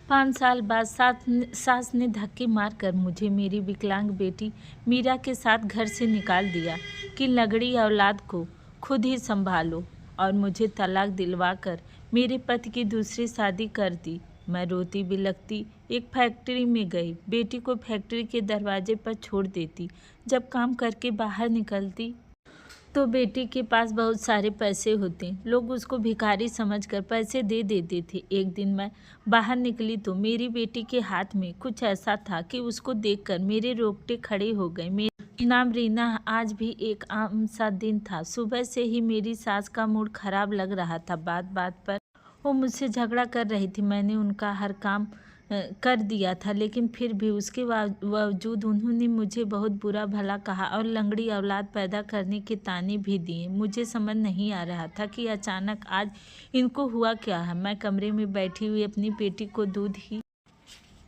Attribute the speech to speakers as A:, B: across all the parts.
A: 5 साल बाद सास ने धक्के मारकर मुझे मेरी विकलांग बेटी मीरा के साथ घर से निकाल दिया कि लगड़ी औलाद को खुद ही संभालो, और मुझे तलाक दिलवाकर मेरे पति की दूसरी शादी कर दी। मैं रोती बिलखती एक फैक्ट्री में गई। बेटी को फैक्ट्री के दरवाजे पर छोड़ देती। जब काम करके बाहर निकलती तो बेटी के पास बहुत सारे पैसे होते। लोग उसको भिखारी समझकर पैसे दे देते थे। एक दिन मैं बाहर निकली तो मेरी बेटी के हाथ में कुछ ऐसा था कि उसको देखकर मेरे रोंगटे खड़े हो गए। मेरा नाम रीना। आज भी एक आम सा दिन था। सुबह से ही मेरी सास का मूड खराब लग रहा था। बात बात पर वो मुझसे झगड़ा कर रही थी। मैंने उनका हर काम कर दिया था, लेकिन फिर भी उसके बावजूद उन्होंने मुझे बहुत बुरा भला कहा और लंगड़ी औलाद पैदा करने के ताने भी दिए। मुझे समझ नहीं आ रहा था कि अचानक आज इनको हुआ क्या है। मैं कमरे में बैठी हुई अपनी बेटी को दूध ही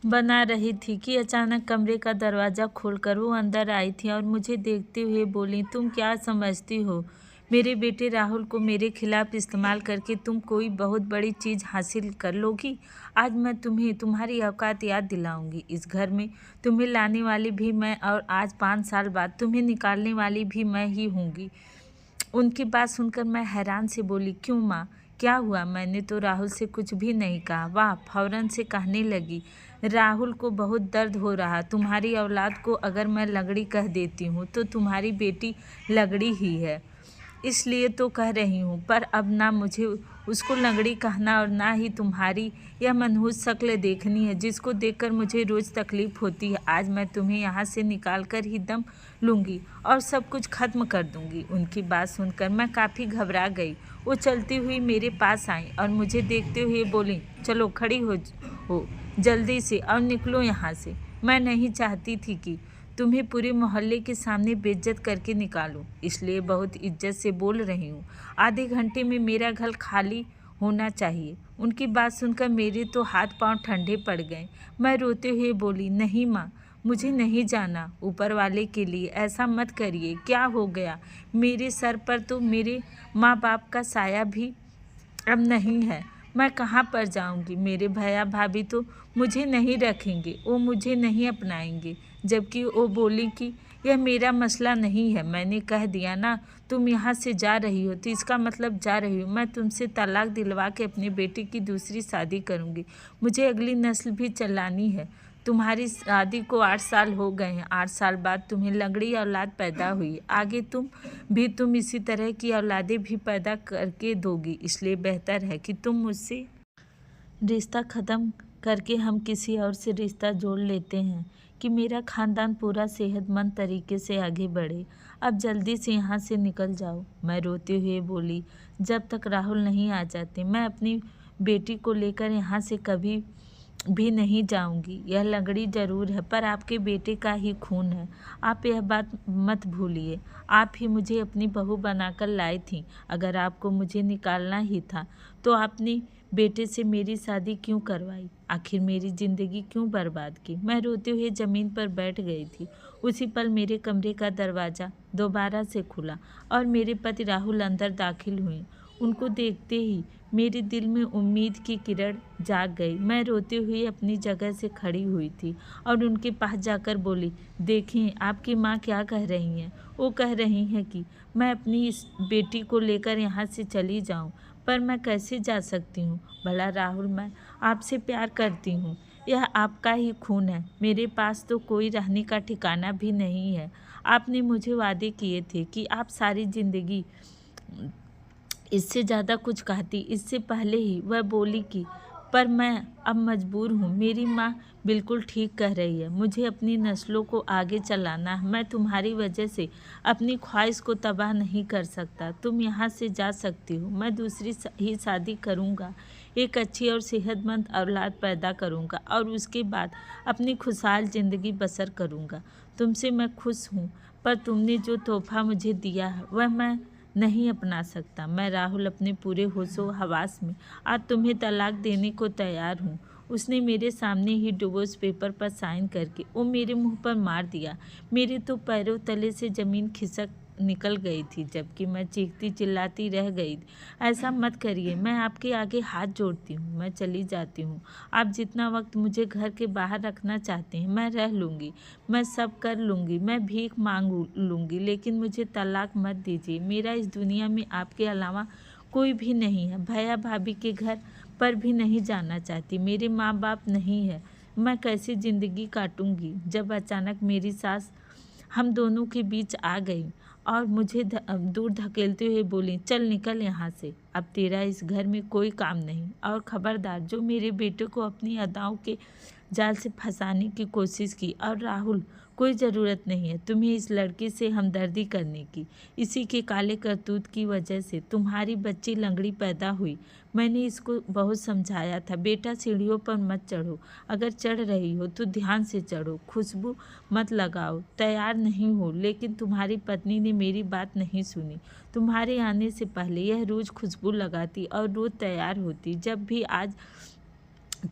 A: बना रही थी कि अचानक कमरे का दरवाज़ा खोलकर वो अंदर आई थी और मुझे देखते हुए बोली, तुम क्या समझती हो मेरे बेटे राहुल को मेरे खिलाफ इस्तेमाल करके तुम कोई बहुत बड़ी चीज़ हासिल कर लोगी? आज मैं तुम्हें तुम्हारी औकात याद दिलाऊंगी। इस घर में तुम्हें लाने वाली भी मैं, और आज 5 साल बाद तुम्हें निकालने वाली भी मैं ही होंगी। उनकी बात सुनकर मैं हैरान से बोली, क्यों माँ, क्या हुआ? मैंने तो राहुल से कुछ भी नहीं कहा। वाह, फौरन से कहने लगी, राहुल को बहुत दर्द हो रहा। तुम्हारी औलाद को अगर मैं लगड़ी कह देती हूँ तो तुम्हारी बेटी लगड़ी ही है, इसलिए तो कह रही हूँ। पर अब ना मुझे उसको लगड़ी कहना और ना ही तुम्हारी यह मनहूस शक्ल देखनी है, जिसको देखकर मुझे रोज़ तकलीफ़ होती है। आज मैं तुम्हें यहाँ से निकाल कर ही दम लूँगी और सब कुछ खत्म कर दूँगी। उनकी बात सुनकर मैं काफ़ी घबरा गई। वो चलती हुई मेरे पास आई और मुझे देखते हुए बोली, चलो खड़ी हो जल्दी से और निकलो यहाँ से। मैं नहीं चाहती थी कि तुम्हें पूरे मोहल्ले के सामने बेइज्जत करके निकालूं, इसलिए बहुत इज्जत से बोल रही हूँ। आधे घंटे में मेरा घर खाली होना चाहिए। उनकी बात सुनकर मेरे तो हाथ पांव ठंडे पड़ गए। मैं रोते हुए बोली, नहीं माँ, मुझे नहीं जाना। ऊपर वाले के लिए ऐसा मत करिए। क्या हो गया? मेरे सर पर तो मेरे माँ बाप का साया भी अब नहीं है। मैं कहाँ पर जाऊंगी? मेरे भैया भाभी तो मुझे नहीं रखेंगे, वो मुझे नहीं अपनाएंगे। जबकि वो बोली कि यह मेरा मसला नहीं है। मैंने कह दिया ना, तुम यहाँ से जा रही हो तो इसका मतलब जा रही हो। मैं तुमसे तलाक दिलवा के अपनी बेटी की दूसरी शादी करूँगी। मुझे अगली नस्ल भी चलानी है। तुम्हारी शादी को 8 साल हो गए हैं। 8 साल बाद तुम्हें लगड़ी औलाद पैदा हुई। आगे तुम इसी तरह की औलादें भी पैदा करके दोगी। इसलिए बेहतर है कि तुम मुझसे रिश्ता ख़त्म करके हम किसी और से रिश्ता जोड़ लेते हैं, कि मेरा ख़ानदान पूरा सेहतमंद तरीके से आगे बढ़े। अब जल्दी से यहाँ से निकल जाओ। मैं रोते हुए बोली, जब तक राहुल नहीं आ जाते मैं अपनी बेटी को लेकर यहाँ से कभी भी नहीं जाऊंगी। यह लगड़ी जरूर है, पर आपके बेटे का ही खून है। आप यह बात मत भूलिए। आप ही मुझे अपनी बहू बनाकर लाई थी। अगर आपको मुझे निकालना ही था तो आपने बेटे से मेरी शादी क्यों करवाई? आखिर मेरी ज़िंदगी क्यों बर्बाद की? मैं रोते हुए ज़मीन पर बैठ गई थी। उसी पल मेरे कमरे का दरवाज़ा दोबारा से खुला और मेरे पति राहुल अंदर दाखिल हुए। उनको देखते ही मेरे दिल में उम्मीद की किरण जाग गई। मैं रोते हुए अपनी जगह से खड़ी हुई थी और उनके पास जाकर बोली, देखें आपकी माँ क्या कह रही हैं। वो कह रही हैं कि मैं अपनी इस बेटी को लेकर यहाँ से चली जाऊँ, पर मैं कैसे जा सकती हूँ? भला राहुल, मैं आपसे प्यार करती हूँ। यह आपका ही खून है। मेरे पास तो कोई रहने का ठिकाना भी नहीं है। आपने मुझे वादे किए थे कि आप सारी ज़िंदगी इससे ज़्यादा कुछ कहती। इससे पहले ही वह बोली कि पर मैं अब मजबूर हूँ। मेरी माँ बिल्कुल ठीक कह रही है। मुझे अपनी नस्लों को आगे चलाना है। मैं तुम्हारी वजह से अपनी ख्वाहिश को तबाह नहीं कर सकता। तुम यहाँ से जा सकती हो। मैं दूसरी ही शादी करूँगा, एक अच्छी और सेहतमंद औलाद पैदा करूँगा और उसके बाद अपनी खुशहाल ज़िंदगी बसर करूँगा। तुमसे मैं खुश हूँ, पर तुमने जो तोहफा मुझे दिया है वह मैं नहीं अपना सकता। मैं राहुल अपने पूरे होशो हवास में आज तुम्हें तलाक देने को तैयार हूँ। उसने मेरे सामने ही डिवोर्स पेपर पर साइन करके वो मेरे मुंह पर मार दिया। मेरे तो पैरों तले से ज़मीन खिसक निकल गई थी, जबकि मैं चीखती चिल्लाती रह गई। ऐसा मत करिए, मैं आपके आगे हाथ जोड़ती हूँ, मैं चली जाती हूँ। आप जितना वक्त मुझे घर के बाहर रखना चाहते हैं मैं रह लूँगी, मैं सब कर लूँगी, मैं भीख मांग लूँगी, लेकिन मुझे तलाक मत दीजिए। मेरा इस दुनिया में आपके अलावा कोई भी नहीं है। भैया भाभी के घर पर भी नहीं जाना चाहती। मेरे माँ बाप नहीं है, मैं कैसी ज़िंदगी काटूंगी। जब अचानक मेरी सास हम दोनों के बीच आ गई और मुझे दूर धकेलते हुए बोली, चल निकल यहाँ से, अब तेरा इस घर में कोई काम नहीं। और खबरदार, जो मेरे बेटे को अपनी अदाओं के जाल से फंसाने की कोशिश की। और राहुल, कोई ज़रूरत नहीं है तुम्हें इस लड़की से हमदर्दी करने की। इसी के काले करतूत की वजह से तुम्हारी बच्ची लंगड़ी पैदा हुई। मैंने इसको बहुत समझाया था, बेटा सीढ़ियों पर मत चढ़ो, अगर चढ़ रही हो तो ध्यान से चढ़ो, खुशबू मत लगाओ। तैयार नहीं हो, लेकिन तुम्हारी पत्नी ने मेरी बात नहीं सुनी। तुम्हारे आने से पहले यह रोज़ खुशबू लगाती और रोज़ तैयार होती। जब भी आज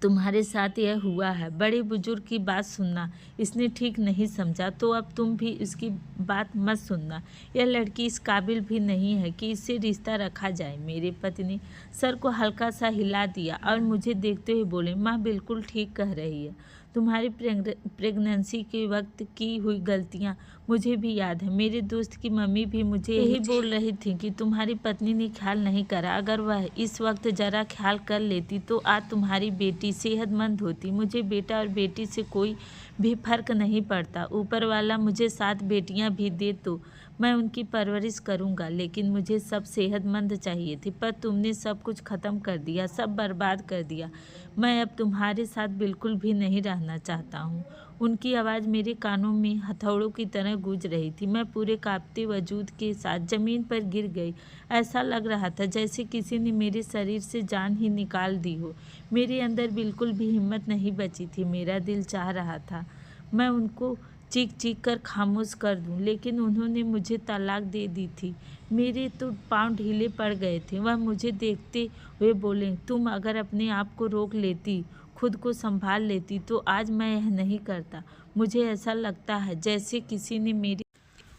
A: तुम्हारे साथ यह हुआ है, बड़े बुजुर्ग की बात सुनना इसने ठीक नहीं समझा, तो अब तुम भी इसकी बात मत सुनना। यह लड़की इस काबिल भी नहीं है कि इससे रिश्ता रखा जाए। मेरे पति ने सर को हल्का सा हिला दिया और मुझे देखते हुए बोले, माँ बिल्कुल ठीक कह रही है। तुम्हारी प्रेगनेंसी के वक्त की हुई गलतियाँ मुझे भी याद है। मेरे दोस्त की मम्मी भी मुझे यही बोल रही थी कि तुम्हारी पत्नी ने ख्याल नहीं करा। अगर वह इस वक्त ज़रा ख्याल कर लेती तो आज तुम्हारी बेटी सेहतमंद होती। मुझे बेटा और बेटी से कोई भी फर्क नहीं पड़ता। ऊपर वाला मुझे 7 बेटियां भी दे तो मैं उनकी परवरिश करूंगा, लेकिन मुझे सब सेहतमंद चाहिए थी। पर तुमने सब कुछ ख़त्म कर दिया, सब बर्बाद कर दिया। मैं अब तुम्हारे साथ बिल्कुल भी नहीं रहना चाहता हूँ। उनकी आवाज़ मेरे कानों में हथौड़ों की तरह गूंज रही थी। मैं पूरे कांपते वजूद के साथ ज़मीन पर गिर गई। ऐसा लग रहा था जैसे किसी ने मेरे शरीर से जान ही निकाल दी हो। मेरे अंदर बिल्कुल भी हिम्मत नहीं बची थी। मेरा दिल चाह रहा था मैं उनको चीख चीख कर खामोश कर दूं, लेकिन उन्होंने मुझे तलाक दे दी थी। मेरे तो पांव ढीले पड़ गए थे। वह मुझे देखते हुए बोले, तुम अगर अपने आप को रोक लेती, खुद को संभाल लेती, तो आज मैं यह नहीं करता। मुझे ऐसा लगता है जैसे किसी ने मेरी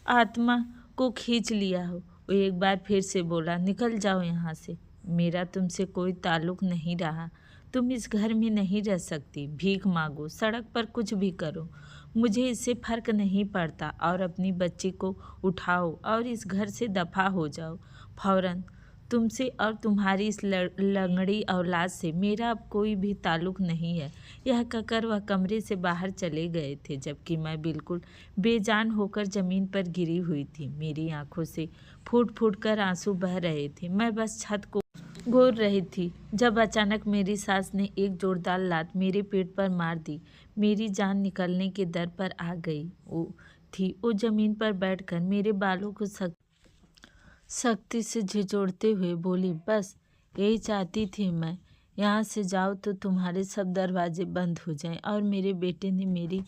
A: आत्मा को खींच लिया हो। वो एक बार फिर से बोला, निकल जाओ यहाँ से, मेरा तुमसे कोई ताल्लुक नहीं रहा। तुम इस घर में नहीं रह सकती। भीख मांगो, सड़क पर कुछ भी करो, मुझे इससे फर्क नहीं पड़ता। और अपनी बच्ची को उठाओ और इस घर से दफा हो जाओ फौरन। तुमसे और तुम्हारी इस लंगड़ी औलाद से मेरा अब कोई भी ताल्लुक नहीं है। यह कहकर वह कमरे से बाहर चले गए थे, जबकि मैं बिल्कुल बेजान होकर ज़मीन पर गिरी हुई थी। मेरी आंखों से फूट फूट कर आंसू बह रहे थे। मैं बस छत को घूर रही थी जब अचानक मेरी सास ने एक जोरदार लात मेरे पेट पर मार दी। मेरी जान निकलने के दर पर आ गई वो ज़मीन पर बैठकर मेरे बालों को सख्ती से झिझोड़ते हुए बोली, बस यही चाहती थी मैं। यहाँ से जाओ तो तुम्हारे सब दरवाजे बंद हो जाएं। और मेरे बेटे ने मेरी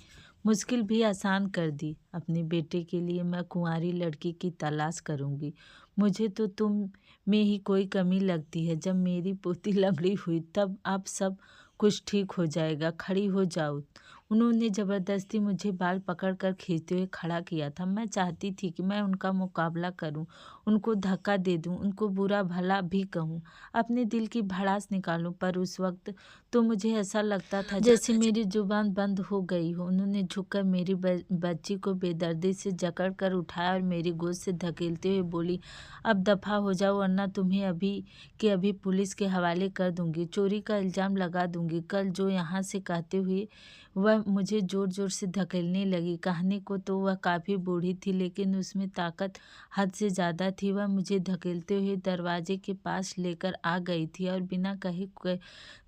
A: मुश्किल भी आसान कर दी। अपने बेटे के लिए मैं कुंवारी लड़की की तलाश करूँगी। मुझे तो तुम में ही कोई कमी लगती है। जब मेरी पोती लंगड़ी हुई तब अब सब कुछ ठीक हो जाएगा, खड़ी हो जाओ। उन्होंने ज़बरदस्ती मुझे बाल पकड़कर खींचते हुए खड़ा किया था। मैं चाहती थी कि मैं उनका मुकाबला करूं, उनको धक्का दे दूं, उनको बुरा भला भी कहूं, अपने दिल की भड़ास निकालूं। पर उस वक्त तो मुझे ऐसा लगता था जैसे मेरी जुबान बंद हो गई हो। उन्होंने झुककर मेरी बच्ची को बेदर्दी से जकड़ कर उठाया और मेरी गोद से धकेलते हुए बोली, अब दफ़ा हो जाओ, वरना तुम्हें अभी के अभी पुलिस के हवाले कर दूंगी, चोरी का इल्ज़ाम लगा दूंगी। कल जो यहाँ से कहते हुए वह मुझे ज़ोर ज़ोर से धकेलने लगी। कहने को तो वह काफ़ी बूढ़ी थी, लेकिन उसमें ताकत हद से ज़्यादा थी। वह मुझे धकेलते हुए दरवाजे के पास लेकर आ गई थी और बिना कहे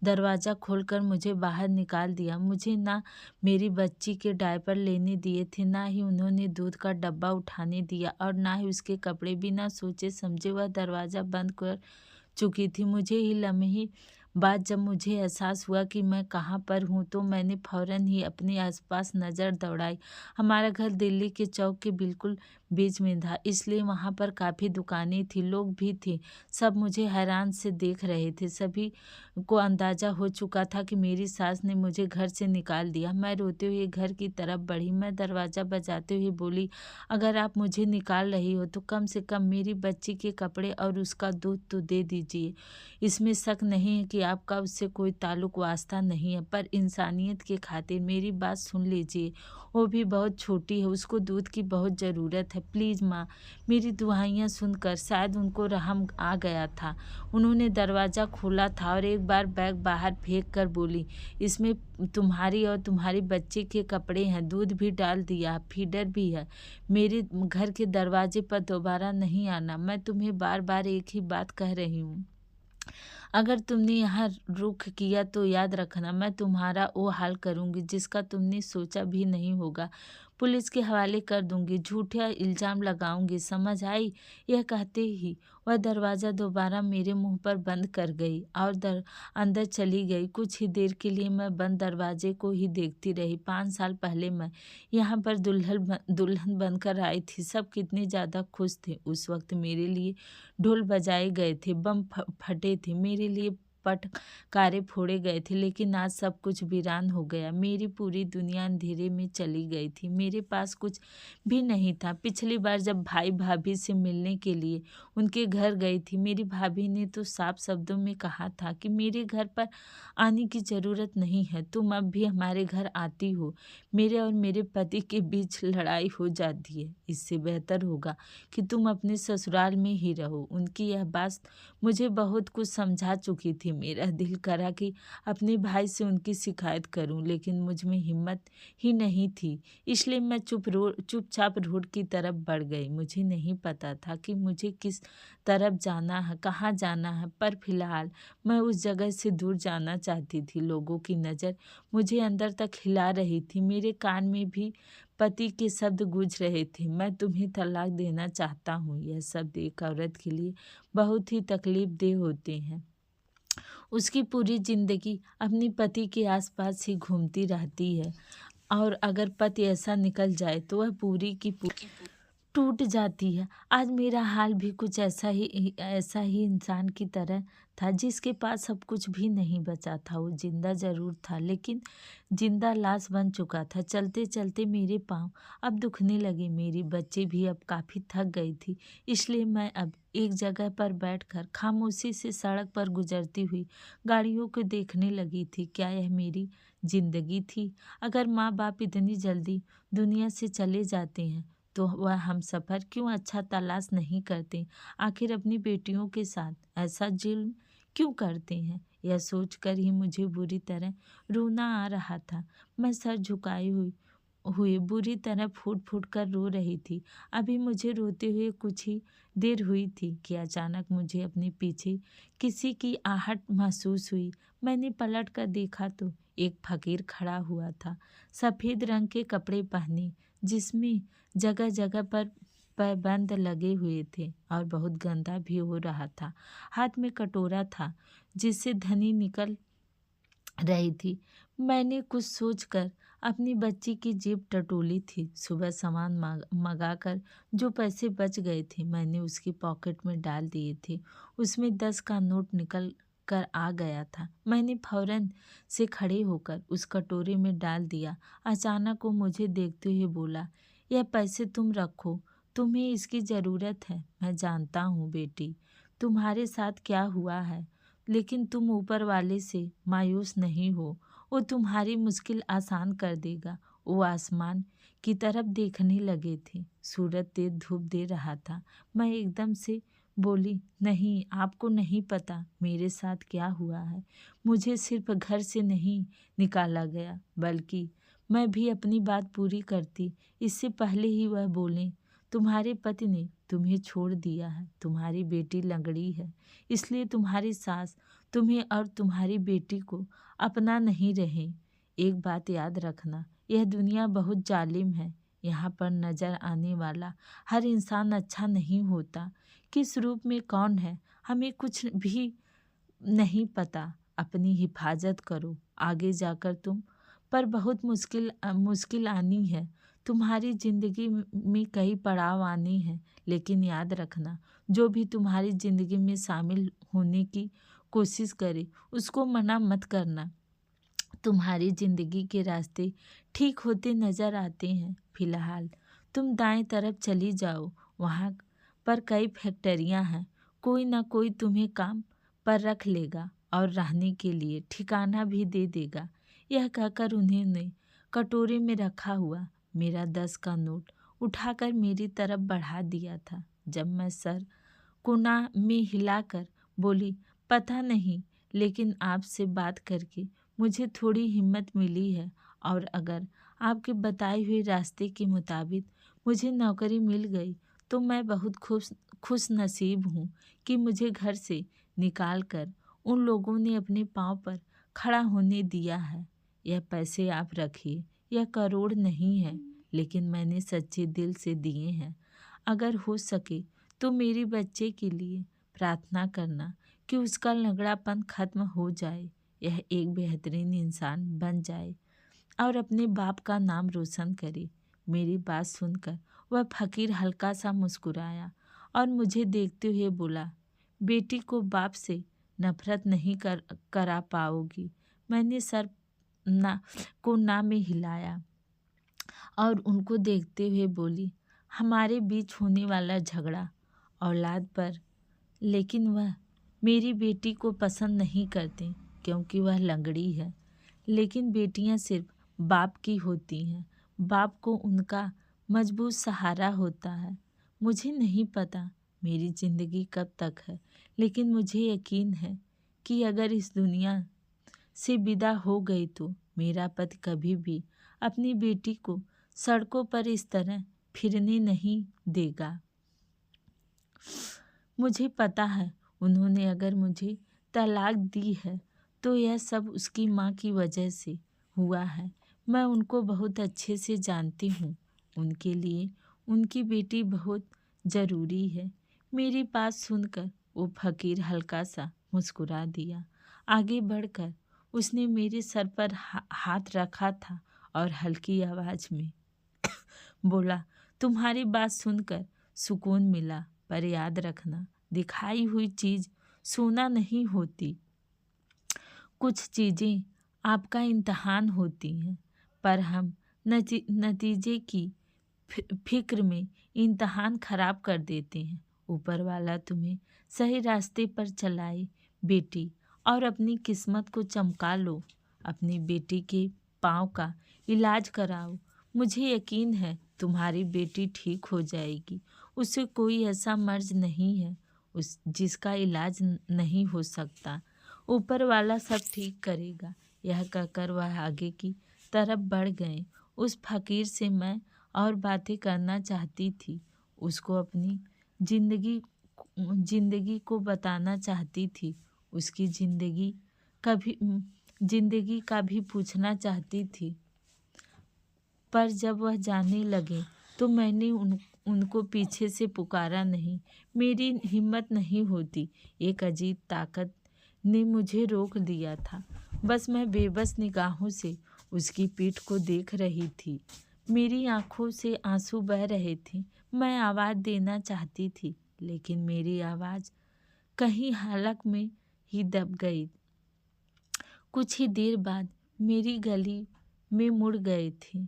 A: दरवाज़ा खोलकर मुझे बाहर निकाल दिया। मुझे ना मेरी बच्ची के डायपर लेने दिए थे, ना ही उन्होंने दूध का डब्बा उठाने दिया और ना ही उसके कपड़े। बिना सोचे समझे वह दरवाज़ा बंद कर चुकी थी। मुझे ही लम्हे बाद जब मुझे एहसास हुआ कि मैं कहाँ पर हूँ, तो मैंने फ़ौरन ही अपने आसपास नज़र दौड़ाई। हमारा घर दिल्ली के चौक के बिल्कुल बीच में था, इसलिए वहाँ पर काफ़ी दुकानें थी, लोग भी थे। सब मुझे हैरान से देख रहे थे। सभी को अंदाज़ा हो चुका था कि मेरी सास ने मुझे घर से निकाल दिया। मैं रोते हुए घर की तरफ बढ़ी। मैं दरवाज़ा बजाते हुए बोली, अगर आप मुझे निकाल रही हो तो कम से कम मेरी बच्ची के कपड़े और उसका दूध तो दे दीजिए। इसमें शक नहीं है कि आपका उससे कोई ताल्लुक वास्ता नहीं है, पर इंसानियत के खातिर मेरी बात सुन लीजिए। वो भी बहुत छोटी है, उसको दूध की बहुत ज़रूरत है। प्लीज़ माँ। मेरी दुआइयाँ सुनकर शायद उनको रहम आ गया था। उन्होंने दरवाज़ा खोला था और एक बार बैग बाहर फेंक कर बोली, इसमें तुम्हारी और तुम्हारी बच्चे के कपड़े हैं, दूध भी डाल दिया, फीडर भी है। मेरे घर के दरवाजे पर दोबारा नहीं आना। मैं तुम्हें बार बार एक ही बात कह रही हूँ। अगर तुमने यहाँ रुख किया तो याद रखना, मैं तुम्हारा वो हाल करूँगी जिसका तुमने सोचा भी नहीं होगा। पुलिस के हवाले कर दूँगी, झूठा इल्ज़ाम लगाऊँगी, समझ आई? यह कहते ही वह दरवाज़ा दोबारा मेरे मुँह पर बंद कर गई और अंदर चली गई। कुछ ही देर के लिए मैं बंद दरवाजे को ही देखती रही। 5 साल पहले मैं यहाँ पर दुल्हन बनकर आई थी। सब कितने ज़्यादा खुश थे। उस वक्त मेरे लिए ढोल बजाए गए थे, बम फटे थे, मेरे लिए पटकारे फोड़े गए थे, लेकिन आज सब कुछ वीरान हो गया। मेरी पूरी दुनिया अंधेरे में चली गई थी। मेरे पास कुछ भी नहीं था। पिछली बार जब भाई भाभी से मिलने के लिए उनके घर गई थी, मेरी भाभी ने तो साफ शब्दों में कहा था कि मेरे घर पर आने की ज़रूरत नहीं है, तुम अब भी हमारे घर आती हो। मेरे और मेरे पति के बीच लड़ाई हो जाती है, इससे बेहतर होगा कि तुम अपने ससुराल में ही रहो। उनकी यह बात मुझे बहुत कुछ समझा चुकी थी। मेरा दिल करा कि अपने भाई से उनकी शिकायत करूं, लेकिन मुझ में हिम्मत ही नहीं थी। इसलिए मैं चुपचाप रोड की तरफ बढ़ गई। मुझे नहीं पता था कि मुझे किस तरफ जाना है, कहाँ जाना है, पर फिलहाल मैं उस जगह से दूर जाना चाहती थी। लोगों की नज़र मुझे अंदर तक हिला रही थी। मेरे कान में भी पति के शब्द गूंज रहे थे, मैं तुम्हें तलाक देना चाहता हूँ। यह शब्द एक औरत के लिए बहुत ही तकलीफदेह होते हैं। उसकी पूरी जिंदगी अपने पति के आसपास ही घूमती रहती है और अगर पति ऐसा निकल जाए तो वह पूरी की पूरी टूट जाती है। आज मेरा हाल भी कुछ ऐसा ही इंसान की तरह था जिसके पास सब कुछ भी नहीं बचा था। वो जिंदा जरूर था, लेकिन जिंदा लाश बन चुका था। चलते चलते मेरे पाँव अब दुखने लगे। मेरी बच्ची भी अब काफ़ी थक गई थी, इसलिए मैं अब एक जगह पर बैठकर खामोशी से सड़क पर गुजरती हुई गाड़ियों को देखने लगी थी। क्या यह मेरी जिंदगी थी? अगर माँ बाप इतनी जल्दी दुनिया से चले जाते हैं तो वह हम सफ़र क्यों अच्छा तलाश नहीं करते? आखिर अपनी बेटियों के साथ ऐसा जुल्म क्यों करते हैं? यह सोचकर ही मुझे बुरी तरह रोना आ रहा था। मैं सर झुकाए हुए बुरी तरह फूट फूट कर रो रही थी। अभी मुझे रोते हुए कुछ ही देर हुई थी कि अचानक मुझे अपने पीछे किसी की आहट महसूस हुई। मैंने पलट कर देखा तो एक फकीर खड़ा हुआ था, सफ़ेद रंग के कपड़े पहने, जिसमें जगह जगह पर पैबंद लगे हुए थे और बहुत गंदा भी हो रहा था। हाथ में कटोरा था जिससे धनी निकल रही थी। मैंने कुछ सोचकर अपनी बच्ची की जेब टटोली थी। सुबह सामान मंगाकर जो पैसे बच गए थे मैंने उसकी पॉकेट में डाल दिए थे। उसमें 10 का नोट निकल कर आ गया था। मैंने फौरन से खड़े होकर उस कटोरे में डाल दिया। अचानक वो मुझे देखते हुए बोला, यह पैसे तुम रखो, तुम्हें इसकी ज़रूरत है। मैं जानता हूँ बेटी तुम्हारे साथ क्या हुआ है, लेकिन तुम ऊपर वाले से मायूस नहीं हो। वो तुम्हारी मुश्किल आसान कर देगा। वो आसमान की तरफ देखने लगे थे। सूरज तेज धूप दे रहा था। मैं एकदम से बोली, नहीं, आपको नहीं पता मेरे साथ क्या हुआ है। मुझे सिर्फ घर से नहीं निकाला गया, बल्कि मैं भी अपनी बात पूरी करती इससे पहले ही वह बोले, तुम्हारे पति ने तुम्हें छोड़ दिया है। तुम्हारी बेटी लंगड़ी है, इसलिए तुम्हारी सास तुम्हें और तुम्हारी बेटी को अपना नहीं रहे। एक बात याद रखना, यह दुनिया बहुत जालिम है। यहाँ पर नज़र आने वाला हर इंसान अच्छा नहीं होता। किस रूप में कौन है हमें कुछ भी नहीं पता। अपनी हिफाजत करो, आगे जाकर तुम पर बहुत मुश्किल आनी है। तुम्हारी ज़िंदगी में कई पड़ाव आने हैं, लेकिन याद रखना, जो भी तुम्हारी ज़िंदगी में शामिल होने की कोशिश करे उसको मना मत करना। तुम्हारी ज़िंदगी के रास्ते ठीक होते नज़र आते हैं। फिलहाल तुम दाएं तरफ चली जाओ, वहाँ पर कई फैक्ट्रियाँ हैं, कोई ना कोई तुम्हें काम पर रख लेगा और रहने के लिए ठिकाना भी दे देगा। यह कहकर उन्होंने कटोरे में रखा हुआ मेरा 10 का नोट उठाकर मेरी तरफ बढ़ा दिया था। जब मैं सर कोना में हिलाकर बोली, पता नहीं, लेकिन आपसे बात करके मुझे थोड़ी हिम्मत मिली है, और अगर आपके बताए हुए रास्ते के मुताबिक मुझे नौकरी मिल गई तो मैं बहुत खुश नसीब हूँ कि मुझे घर से निकाल कर उन लोगों ने अपने पाँव पर खड़ा होने दिया है। यह पैसे आप रखिए, यह करोड़ नहीं है, लेकिन मैंने सच्चे दिल से दिए हैं। अगर हो सके तो मेरे बच्चे के लिए प्रार्थना करना कि उसका लंगड़ापन खत्म हो जाए, यह एक बेहतरीन इंसान बन जाए और अपने बाप का नाम रोशन करे। मेरी बात सुनकर वह फकीर हल्का सा मुस्कुराया और मुझे देखते हुए बोला, बेटी को बाप से नफरत नहीं करा पाओगी। मैंने सर ना में हिलाया और उनको देखते हुए बोली, हमारे बीच होने वाला झगड़ा औलाद पर, लेकिन वह मेरी बेटी को पसंद नहीं करते क्योंकि वह लंगड़ी है। लेकिन बेटियां सिर्फ बाप की होती हैं, बाप को उनका मजबूत सहारा होता है। मुझे नहीं पता मेरी ज़िंदगी कब तक है, लेकिन मुझे यकीन है कि अगर इस दुनिया से विदा हो गई तो मेरा पति कभी भी अपनी बेटी को सड़कों पर इस तरह फिरने नहीं देगा। मुझे पता है उन्होंने अगर मुझे तलाक दी है तो यह सब उसकी माँ की वजह से हुआ है। मैं उनको बहुत अच्छे से जानती हूँ। उनके लिए उनकी बेटी बहुत ज़रूरी है। मेरी बात सुनकर वो फकीर हल्का सा मुस्कुरा दिया। आगे बढ़कर उसने मेरे सर पर हाथ रखा था और हल्की आवाज़ में बोला, तुम्हारी बात सुनकर सुकून मिला, पर याद रखना, दिखाई हुई चीज़ सोना नहीं होती। कुछ चीज़ें आपका इम्तहान होती हैं, पर हम नतीजे की फिक्र में इम्तहान ख़राब कर देते हैं। ऊपर वाला तुम्हें सही रास्ते पर चलाए बेटी, और अपनी किस्मत को चमका लो। अपनी बेटी के पाँव का इलाज कराओ। मुझे यकीन है तुम्हारी बेटी ठीक हो जाएगी। उसे कोई ऐसा मर्ज नहीं है जिसका इलाज नहीं हो सकता। ऊपर वाला सब ठीक करेगा। यह कहकर वह आगे की तरफ बढ़ गए। उस फकीर से मैं और बातें करना चाहती थी, उसको अपनी जिंदगी को बताना चाहती थी, उसकी जिंदगी का भी पूछना चाहती थी। पर जब वह जाने लगे तो मैंने उनको पीछे से पुकारा नहीं। मेरी हिम्मत नहीं होती। एक अजीब ताकत ने मुझे रोक दिया था। बस मैं बेबस निगाहों से उसकी पीठ को देख रही थी। मेरी आंखों से आंसू बह रहे थे। मैं आवाज़ देना चाहती थी, लेकिन मेरी आवाज़ कहीं हलक में ही दब गई। कुछ ही देर बाद मेरी गली में मुड़ गए थे।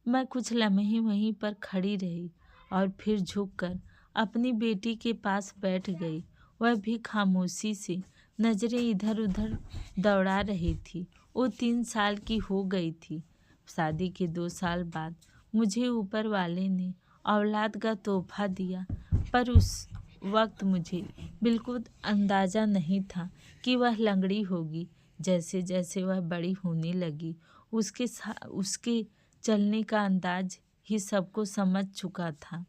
A: मैं कुछ लम्हे वहीं पर खड़ी रही और फिर झुककर अपनी बेटी के पास बैठ गई। वह भी खामोशी से नज़रें इधर उधर दौड़ा रही थी। वो 3 साल की हो गई थी। शादी के 2 साल बाद मुझे ऊपर वाले ने औलाद का तोहफा दिया, पर उस वक्त मुझे बिल्कुल अंदाज़ा नहीं था कि वह लंगड़ी होगी। जैसे जैसे वह बड़ी होने लगी, उसके चलने का अंदाज ही सबको समझ चुका था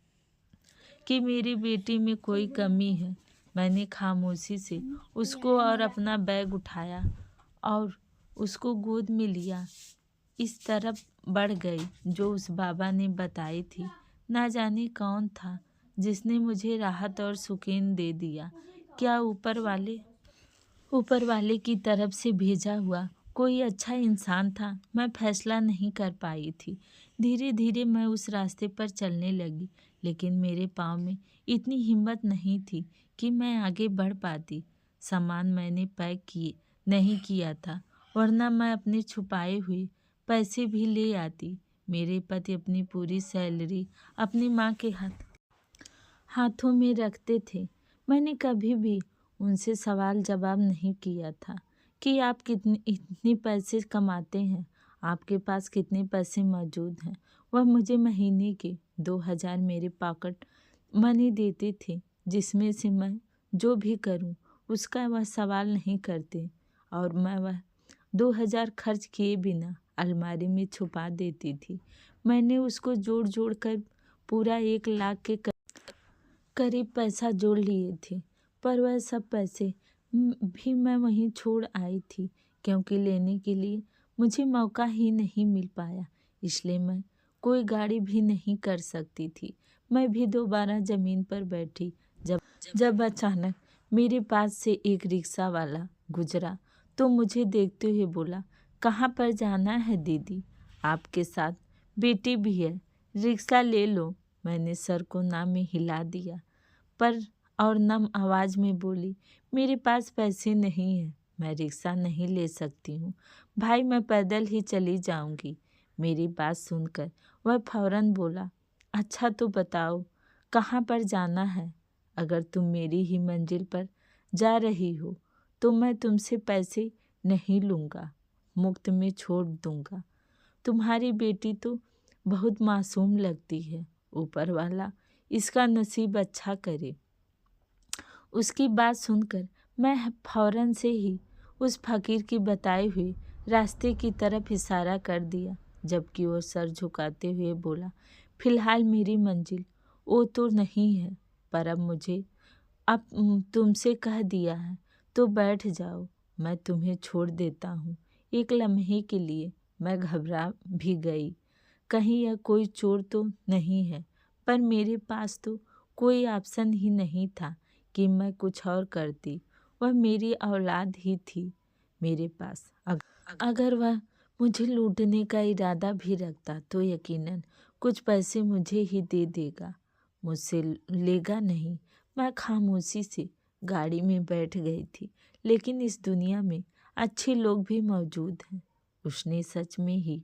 A: कि मेरी बेटी में कोई कमी है। मैंने खामोशी से उसको और अपना बैग उठाया और उसको गोद में लिया। इस तरफ बढ़ गई जो उस बाबा ने बताई थी। ना जाने कौन था जिसने मुझे राहत और सुकून दे दिया। क्या ऊपर वाले की तरफ से भेजा हुआ कोई अच्छा इंसान था, मैं फैसला नहीं कर पाई थी। धीरे धीरे मैं उस रास्ते पर चलने लगी, लेकिन मेरे पाँव में इतनी हिम्मत नहीं थी कि मैं आगे बढ़ पाती। सामान मैंने पैक किए नहीं किया था, वरना मैं अपने छुपाए हुए पैसे भी ले आती। मेरे पति अपनी पूरी सैलरी अपनी माँ के हाथों में रखते थे। मैंने कभी भी उनसे सवाल जवाब नहीं किया था कि आप इतने पैसे कमाते हैं, आपके पास कितने पैसे मौजूद हैं। वह मुझे महीने के 2000 मेरे पॉकेट मनी देते थे, जिसमें से मैं जो भी करूं उसका वह सवाल नहीं करते, और मैं वह 2000 खर्च किए बिना अलमारी में छुपा देती थी। मैंने उसको जोड़ जोड़ कर पूरा 1 लाख के करीब पैसा जोड़ लिए थे, पर वह सब पैसे भी मैं वहीं छोड़ आई थी, क्योंकि लेने के लिए मुझे मौका ही नहीं मिल पाया। इसलिए मैं कोई गाड़ी भी नहीं कर सकती थी। मैं भी दोबारा ज़मीन पर बैठी जब अचानक मेरे पास से एक रिक्शा वाला गुजरा तो मुझे देखते हुए बोला, कहाँ पर जाना है दीदी? आपके साथ बेटी भी है, रिक्शा ले लो। मैंने सर को ना में हिला दिया पर और नम आवाज़ में बोली, मेरे पास पैसे नहीं हैं, मैं रिक्शा नहीं ले सकती हूँ भाई, मैं पैदल ही चली जाऊँगी। मेरी बात सुनकर वह फौरन बोला, अच्छा तो बताओ कहाँ पर जाना है? अगर तुम मेरी ही मंजिल पर जा रही हो तो मैं तुमसे पैसे नहीं लूँगा, मुफ्त में छोड़ दूँगा। तुम्हारी बेटी तो बहुत मासूम लगती है, ऊपर वाला इसका नसीब अच्छा करे। उसकी बात सुनकर मैं फौरन से ही उस फकीर की बताए हुए रास्ते की तरफ इशारा कर दिया, जबकि वो सर झुकाते हुए बोला, फिलहाल मेरी मंजिल वो तो नहीं है, पर अब तुमसे कह दिया है तो बैठ जाओ, मैं तुम्हें छोड़ देता हूँ। एक लम्हे के लिए मैं घबरा भी गई, कहीं यह कोई चोर तो नहीं है, पर मेरे पास तो कोई ऑप्शन ही नहीं था कि मैं कुछ और करती। वह मेरी औलाद ही थी मेरे पास। अगर वह मुझे लूटने का इरादा भी रखता तो यकीनन कुछ पैसे मुझे ही दे देगा, मुझसे लेगा नहीं। मैं खामोशी से गाड़ी में बैठ गई थी, लेकिन इस दुनिया में अच्छे लोग भी मौजूद हैं। उसने सच में ही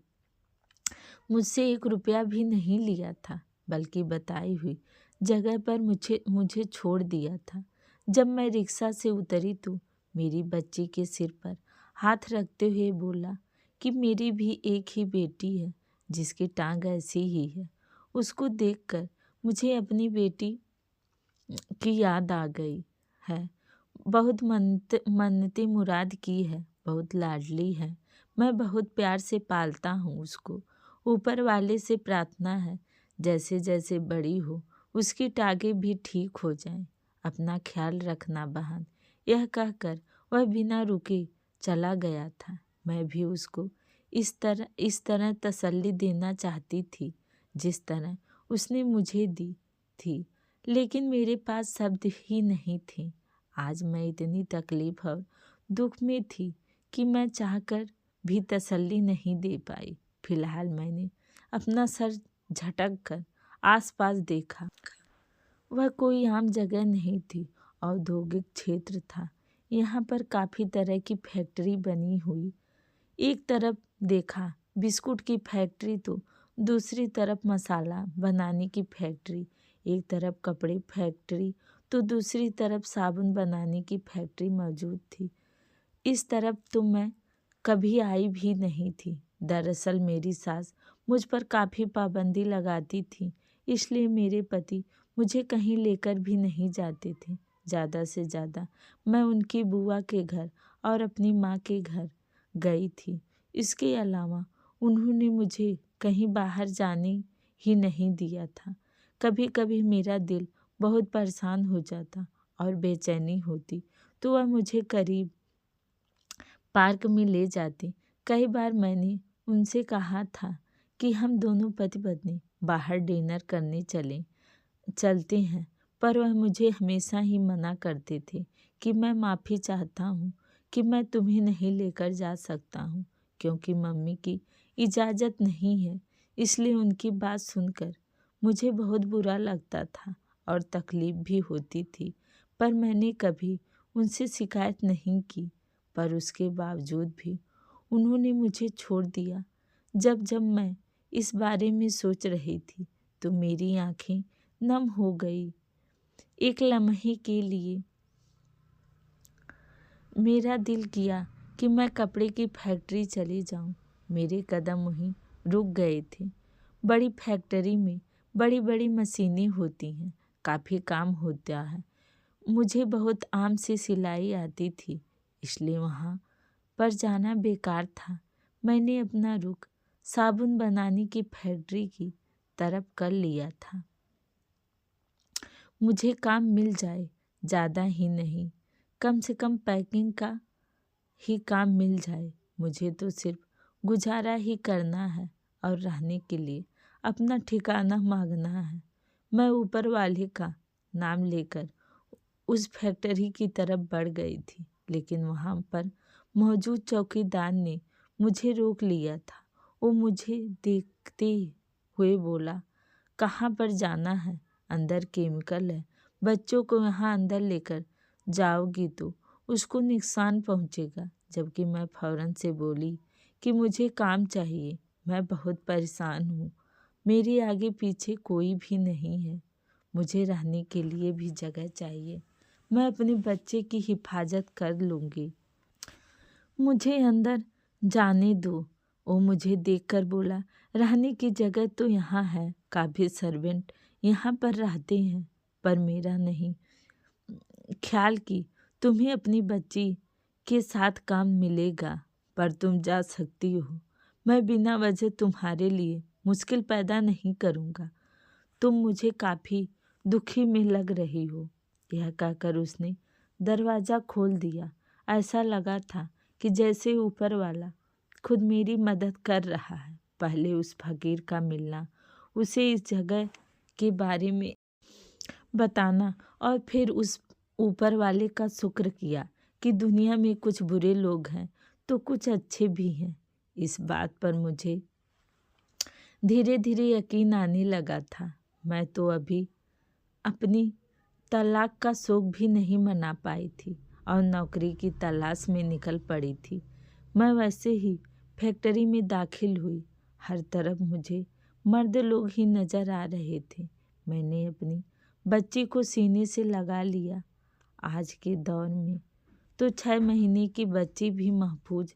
A: मुझसे 1 रुपया भी नहीं लिया था, बल्कि बताई हुई जगह पर मुझे छोड़ दिया था। जब मैं रिक्शा से उतरी तो मेरी बच्ची के सिर पर हाथ रखते हुए बोला कि मेरी भी एक ही बेटी है जिसकी टांग ऐसी ही है। उसको देखकर मुझे अपनी बेटी की याद आ गई है। बहुत मन्नतें मुराद की है, बहुत लाडली है, मैं बहुत प्यार से पालता हूँ उसको। ऊपर वाले से प्रार्थना है जैसे जैसे बड़ी हो उसकी टांगें भी ठीक हो जाएं। अपना ख्याल रखना बहन। यह कहकर वह बिना रुके चला गया था। मैं भी उसको इस तरह तसल्ली देना चाहती थी जिस तरह उसने मुझे दी थी, लेकिन मेरे पास शब्द ही नहीं थे। आज मैं इतनी तकलीफ और दुख में थी कि मैं चाहकर भी तसल्ली नहीं दे पाई। फिलहाल मैंने अपना सर झटक कर आसपास देखा। वह कोई आम जगह नहीं थी, औद्योगिक क्षेत्र था। यहाँ पर काफ़ी तरह की फैक्ट्री बनी हुई। एक तरफ देखा बिस्कुट की फैक्ट्री तो दूसरी तरफ मसाला बनाने की फैक्ट्री, एक तरफ कपड़े फैक्ट्री तो दूसरी तरफ साबुन बनाने की फैक्ट्री मौजूद थी। इस तरफ तो मैं कभी आई भी नहीं थी। दरअसल मेरी सास मुझ पर काफ़ी पाबंदी लगाती थी, इसलिए मेरे पति मुझे कहीं लेकर भी नहीं जाते थे। ज़्यादा से ज़्यादा मैं उनकी बुआ के घर और अपनी माँ के घर गई थी। इसके अलावा उन्होंने मुझे कहीं बाहर जाने ही नहीं दिया था। कभी कभी मेरा दिल बहुत परेशान हो जाता और बेचैनी होती तो वह मुझे करीब पार्क में ले जाते। कई बार मैंने उनसे कहा था कि हम दोनों पति पत्नी बाहर डिनर करने चलते हैं, पर वह मुझे हमेशा ही मना करते थे कि मैं माफ़ी चाहता हूँ कि मैं तुम्हें नहीं लेकर जा सकता हूँ क्योंकि मम्मी की इजाज़त नहीं है। इसलिए उनकी बात सुनकर मुझे बहुत बुरा लगता था और तकलीफ़ भी होती थी, पर मैंने कभी उनसे शिकायत नहीं की। पर उसके बावजूद भी उन्होंने मुझे छोड़ दिया। जब जब मैं इस बारे में सोच रही थी तो मेरी आंखें नम हो गई। एक लम्हे के लिए मेरा दिल किया कि मैं कपड़े की फैक्ट्री चली जाऊं। मेरे कदम वहीं रुक गए थे। बड़ी फैक्ट्री में बड़ी बड़ी मशीनें होती हैं, काफ़ी काम होता है। मुझे बहुत आम से सिलाई आती थी, इसलिए वहाँ पर जाना बेकार था। मैंने अपना रुख साबुन बनाने की फैक्ट्री की तरफ कर लिया था। मुझे काम मिल जाए, ज़्यादा ही नहीं, कम से कम पैकिंग का ही काम मिल जाए। मुझे तो सिर्फ गुजारा ही करना है और रहने के लिए अपना ठिकाना मांगना है। मैं ऊपर वाले का नाम लेकर उस फैक्ट्री की तरफ बढ़ गई थी, लेकिन वहाँ पर मौजूद चौकीदार ने मुझे रोक लिया था। वो मुझे देखते हुए बोला, कहाँ पर जाना है? अंदर केमिकल है, बच्चों को यहाँ अंदर लेकर जाओगी तो उसको नुकसान पहुँचेगा। जबकि मैं फौरन से बोली कि मुझे काम चाहिए, मैं बहुत परेशान हूँ, मेरे आगे पीछे कोई भी नहीं है, मुझे रहने के लिए भी जगह चाहिए, मैं अपने बच्चे की हिफाजत कर लूँगी, मुझे अंदर जाने दो। वो मुझे देखकर बोला, रहने की जगह तो यहाँ है, काफ़ी सर्वेंट यहाँ पर रहते हैं, पर मेरा नहीं ख्याल कि तुम्हें अपनी बच्ची के साथ काम मिलेगा, पर तुम जा सकती हो। मैं बिना वजह तुम्हारे लिए मुश्किल पैदा नहीं करूँगा। तुम मुझे काफ़ी दुखी में लग रही हो। यह कहकर उसने दरवाज़ा खोल दिया। ऐसा लगा था कि जैसे ऊपर वाला खुद मेरी मदद कर रहा है। पहले उस फकीर का मिलना, उसे इस जगह के बारे में बताना और फिर उस ऊपर वाले का शुक्र किया कि दुनिया में कुछ बुरे लोग हैं तो कुछ अच्छे भी हैं। इस बात पर मुझे धीरे धीरे यकीन आने लगा था। मैं तो अभी अपनी तलाक का शौक भी नहीं मना पाई थी और नौकरी की तलाश में निकल पड़ी थी। मैं वैसे ही फैक्ट्री में दाखिल हुई। हर तरफ मुझे मर्द लोग ही नज़र आ रहे थे। मैंने अपनी बच्ची को सीने से लगा लिया। आज के दौर में तो 6 महीने की बच्ची भी महफूज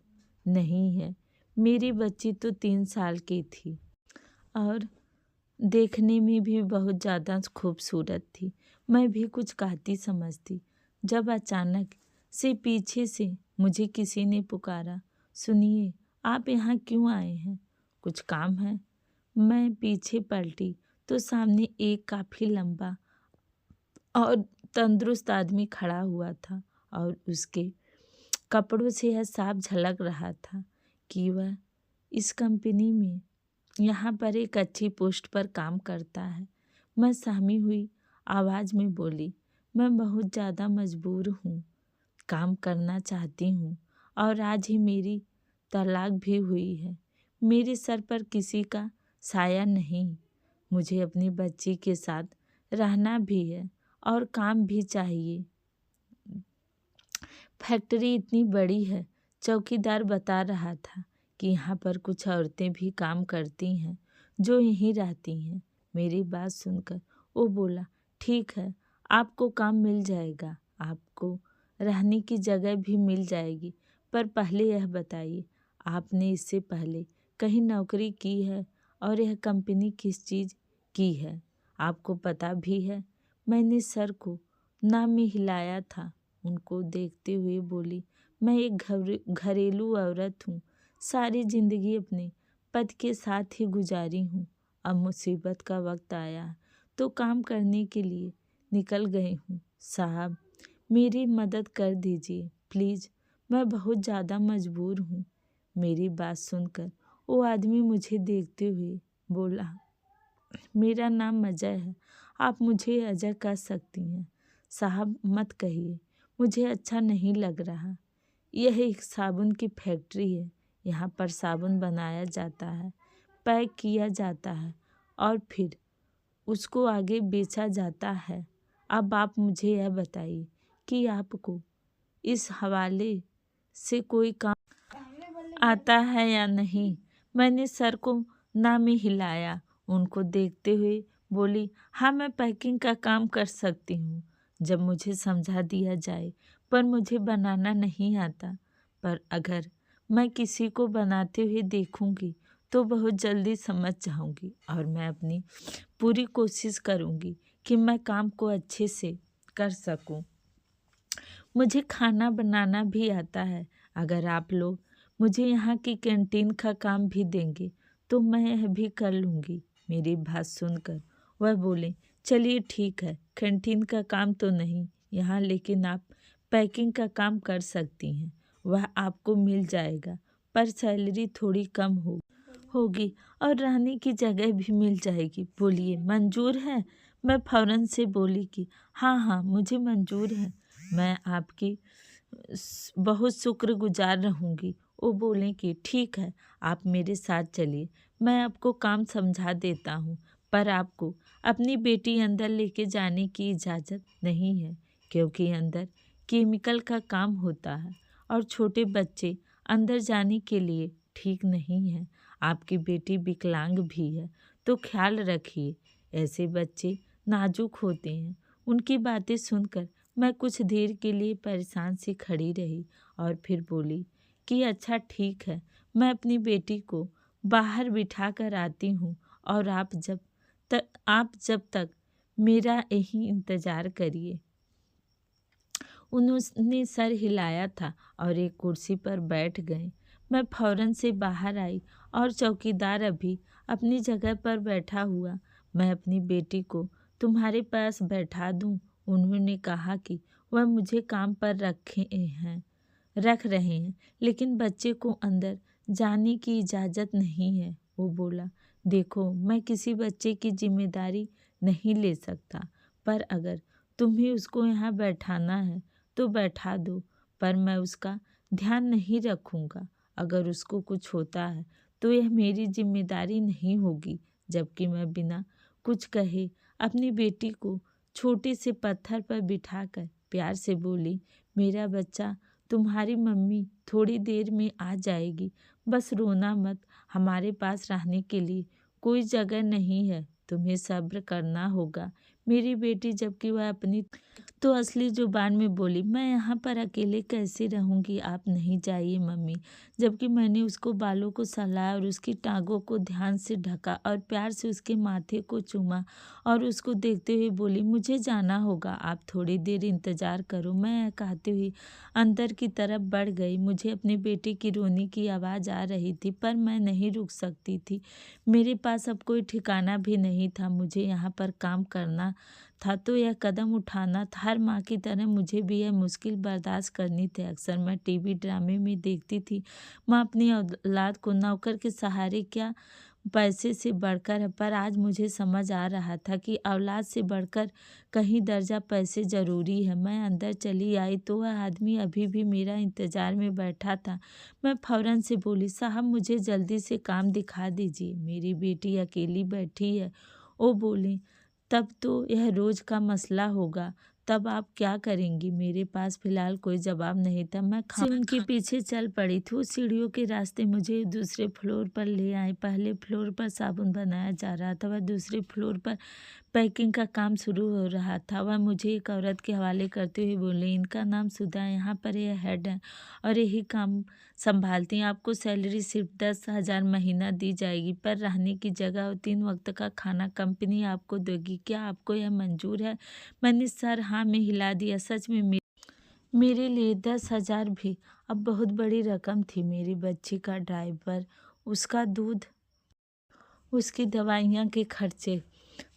A: नहीं है। मेरी बच्ची तो 3 साल की थी और देखने में भी बहुत ज़्यादा खूबसूरत थी। मैं भी कुछ कहती समझती जब अचानक से पीछे से मुझे किसी ने पुकारा, सुनिए, आप यहाँ क्यों आए हैं? कुछ काम है? मैं पीछे पलटी तो सामने एक काफ़ी लंबा और तंदुरुस्त आदमी खड़ा हुआ था और उसके कपड़ों से यह साफ झलक रहा था कि वह इस कंपनी में यहाँ पर एक अच्छी पोस्ट पर काम करता है। मैं सहमी हुई आवाज़ में बोली, मैं बहुत ज़्यादा मजबूर हूँ, काम करना चाहती हूँ और आज ही मेरी तलाक भी हुई है। मेरे सर पर किसी का साया नहीं। मुझे अपनी बच्ची के साथ रहना भी है और काम भी चाहिए। फैक्ट्री इतनी बड़ी है, चौकीदार बता रहा था कि यहाँ पर कुछ औरतें भी काम करती हैं जो यहीं रहती हैं। मेरी बात सुनकर वो बोला, ठीक है, आपको काम मिल जाएगा, आपको रहने की जगह भी मिल जाएगी, पर पहले यह बताइए, आपने इससे पहले कहीं नौकरी की है और यह कंपनी किस चीज़ की है, आपको पता भी है? मैंने सर को ना में हिलाया था। उनको देखते हुए बोली, मैं एक घरेलू औरत हूँ, सारी ज़िंदगी अपने पति के साथ ही गुजारी हूँ। अब मुसीबत का वक्त आया तो काम करने के लिए निकल गई हूँ। साहब, मेरी मदद कर दीजिए प्लीज़, मैं बहुत ज़्यादा मजबूर हूँ। मेरी बात सुनकर वो आदमी मुझे देखते हुए बोला, मेरा नाम अजय है, आप मुझे अजय कह सकती हैं। साहब मत कहिए, मुझे अच्छा नहीं लग रहा। यह एक साबुन की फैक्ट्री है। यहाँ पर साबुन बनाया जाता है, पैक किया जाता है और फिर उसको आगे बेचा जाता है। अब आप मुझे यह बताइए कि आपको इस हवाले से कोई काम आता है या नहीं। मैंने सर को ना में हिलाया। उनको देखते हुए बोली, हाँ मैं पैकिंग का काम कर सकती हूँ जब मुझे समझा दिया जाए, पर मुझे बनाना नहीं आता। पर अगर मैं किसी को बनाते हुए देखूंगी तो बहुत जल्दी समझ जाऊंगी और मैं अपनी पूरी कोशिश करूंगी कि मैं काम को अच्छे से कर सकूं। मुझे खाना बनाना भी आता है। अगर आप लोग मुझे यहाँ की कैंटीन का काम भी देंगे तो मैं यह भी कर लूँगी। मेरी बात सुनकर वह बोले, चलिए ठीक है, कैंटीन का काम तो नहीं यहाँ, लेकिन आप पैकिंग का काम कर सकती हैं। वह आपको मिल जाएगा, पर सैलरी थोड़ी कम होगी और रहने की जगह भी मिल जाएगी। बोलिए मंजूर है? मैं फौरन से बोली कि हाँ हाँ मुझे मंजूर है, मैं आपकी बहुत शुक्रगुजार रहूँगी। वो बोले कि ठीक है, आप मेरे साथ चलिए, मैं आपको काम समझा देता हूँ, पर आपको अपनी बेटी अंदर लेके जाने की इजाज़त नहीं है, क्योंकि अंदर केमिकल का काम होता है और छोटे बच्चे अंदर जाने के लिए ठीक नहीं है। आपकी बेटी विकलांग भी है, तो ख्याल रखिए, ऐसे बच्चे नाजुक होते हैं। उनकी बातें सुनकर मैं कुछ देर के लिए परेशान सी खड़ी रही और फिर बोली कि अच्छा ठीक है, मैं अपनी बेटी को बाहर बिठा कर आती हूँ और आप जब तक मेरा यही इंतज़ार करिए। उन्होंने सर हिलाया था और एक कुर्सी पर बैठ गए। मैं फौरन से बाहर आई और चौकीदार अभी अपनी जगह पर बैठा हुआ। मैं अपनी बेटी को तुम्हारे पास बैठा दूं? उन्होंने कहा कि वह मुझे काम पर रख रहे हैं, लेकिन बच्चे को अंदर जाने की इजाज़त नहीं है। वो बोला, देखो मैं किसी बच्चे की जिम्मेदारी नहीं ले सकता, पर अगर तुम्हें उसको यहाँ बैठाना है तो बैठा दो, पर मैं उसका ध्यान नहीं रखूँगा। अगर उसको कुछ होता है तो यह मेरी जिम्मेदारी नहीं होगी। जबकि मैं बिना कुछ कहे अपनी बेटी को छोटे से पत्थर पर बिठाकर प्यार से बोली, मेरा बच्चा, तुम्हारी मम्मी थोड़ी देर में आ जाएगी, बस रोना मत, हमारे पास रहने के लिए कोई जगह नहीं है, तुम्हें सब्र करना होगा। मेरी बेटी जबकि वह अपनी तो असली जुबान में बोली, मैं यहाँ पर अकेले कैसे रहूँगी, आप नहीं जाइए मम्मी। जबकि मैंने उसको बालों को सहलाया और उसकी टांगों को ध्यान से ढका और प्यार से उसके माथे को चूमा और उसको देखते हुए बोली, मुझे जाना होगा, आप थोड़ी देर इंतज़ार करो। मैं कहते हुए अंदर की तरफ बढ़ गई। मुझे अपने बेटे की रोने की आवाज़ आ रही थी, पर मैं नहीं रुक सकती थी। मेरे पास अब कोई ठिकाना भी नहीं था। मुझे यहाँ पर काम करना था तो यह कदम उठाना था। हर माँ की तरह मुझे भी यह मुश्किल बर्दाश्त करनी थी। अक्सर मैं टीवी ड्रामे में देखती थी, माँ अपनी औलाद को नौकर के सहारे क्या पैसे से बढ़कर है, पर आज मुझे समझ आ रहा था कि औलाद से बढ़कर कहीं दर्जा पैसे ज़रूरी है। मैं अंदर चली आई तो वह आदमी अभी भी मेरा इंतज़ार में बैठा था। मैं फौरन से बोली, साहब मुझे जल्दी से काम दिखा दीजिए, मेरी बेटी अकेली बैठी है। वो बोली, तब तो यह रोज़ का मसला होगा, तब आप क्या करेंगी? मेरे पास फिलहाल कोई जवाब नहीं था। मैं उनके पीछे चल पड़ी थी। वो सीढ़ियों के रास्ते मुझे दूसरे फ्लोर पर ले आए। पहले फ्लोर पर साबुन बनाया जा रहा था, वह दूसरे फ्लोर पर पैकिंग का काम शुरू हो रहा था। वह मुझे एक औरत के हवाले करते हुए बोले, इनका नाम सुधा है, यहाँ पर यह हेड है और यही काम संभालती हैं। आपको सैलरी सिर्फ 10,000 महीना दी जाएगी, पर रहने की जगह और 3 वक्त का खाना कंपनी आपको देगी। क्या आपको यह मंजूर है? मैंने सर हाँ में हिला दिया। सच में मेरे लिए 10,000 भी अब बहुत बड़ी रकम थी। मेरी बच्ची का ड्राइवर, उसका दूध, उसकी दवाइयाँ के खर्चे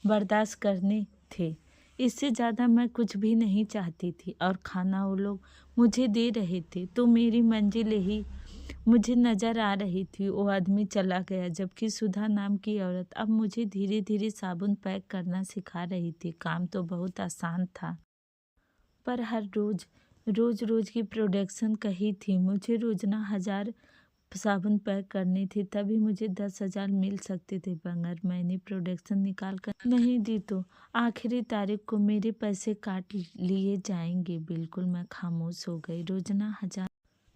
A: बर्दाश्त करने थे। इससे ज़्यादा मैं कुछ भी नहीं चाहती थी और खाना वो लोग मुझे दे रहे थे तो मेरी मंजिल ही मुझे नज़र आ रही थी। वो आदमी चला गया, जबकि सुधा नाम की औरत अब मुझे धीरे धीरे साबुन पैक करना सिखा रही थी। काम तो बहुत आसान था, पर हर रोज़ रोज़ रोज़ की प्रोडक्शन कही थी, मुझे रोज़ाना 1000 साबुन पैक करनी थी, तभी मुझे 10,000 मिल सकते थे। मगर मैंने प्रोडक्शन निकाल कर नहीं दी तो आखिरी तारीख को मेरे पैसे काट लिए जाएंगे। बिल्कुल मैं खामोश हो गई। रोज़ाना 1000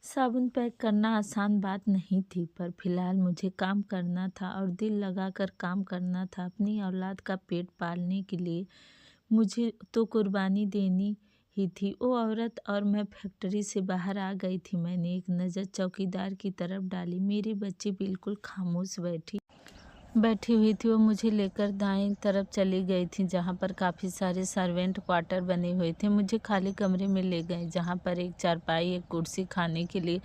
A: साबुन पैक करना आसान बात नहीं थी, पर फिलहाल मुझे काम करना था और दिल लगाकर काम करना था। अपनी औलाद का पेट पालने के लिए मुझे तो कुर्बानी देनी ही थी। वो औरत और मैं फैक्ट्री से बाहर आ गई थी। मैंने एक नज़र चौकीदार की तरफ डाली। मेरी बच्ची बिल्कुल खामोश बैठी हुई थी। वो मुझे लेकर दाएं तरफ चली गई थी, जहां पर काफ़ी सारे सर्वेंट क्वार्टर बने हुए थे। मुझे खाली कमरे में ले गए, जहां पर एक चारपाई, एक कुर्सी, खाने के लिए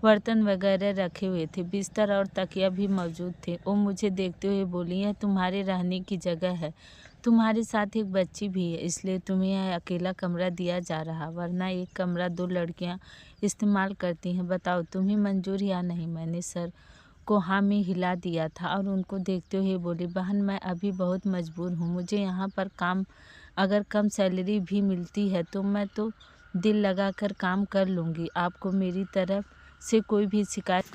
A: बर्तन वगैरह रखे हुए थे। बिस्तर और तकिया भी मौजूद थे। वो मुझे देखते हुए बोली, यह तुम्हारे रहने की जगह है। तुम्हारे साथ एक बच्ची भी है, इसलिए तुम्हें यह अकेला कमरा दिया जा रहा, वरना एक कमरा 2 लड़कियां इस्तेमाल करती हैं। बताओ तुम्हें मंजूर या नहीं? मैंने सर को हाँ में हिला दिया था और उनको देखते हुए बोली, बहन मैं अभी बहुत मजबूर हूँ। मुझे यहाँ पर काम अगर कम सैलरी भी मिलती है तो मैं तो दिल लगाकर काम कर लूँगी। आपको मेरी तरफ से कोई भी शिकायत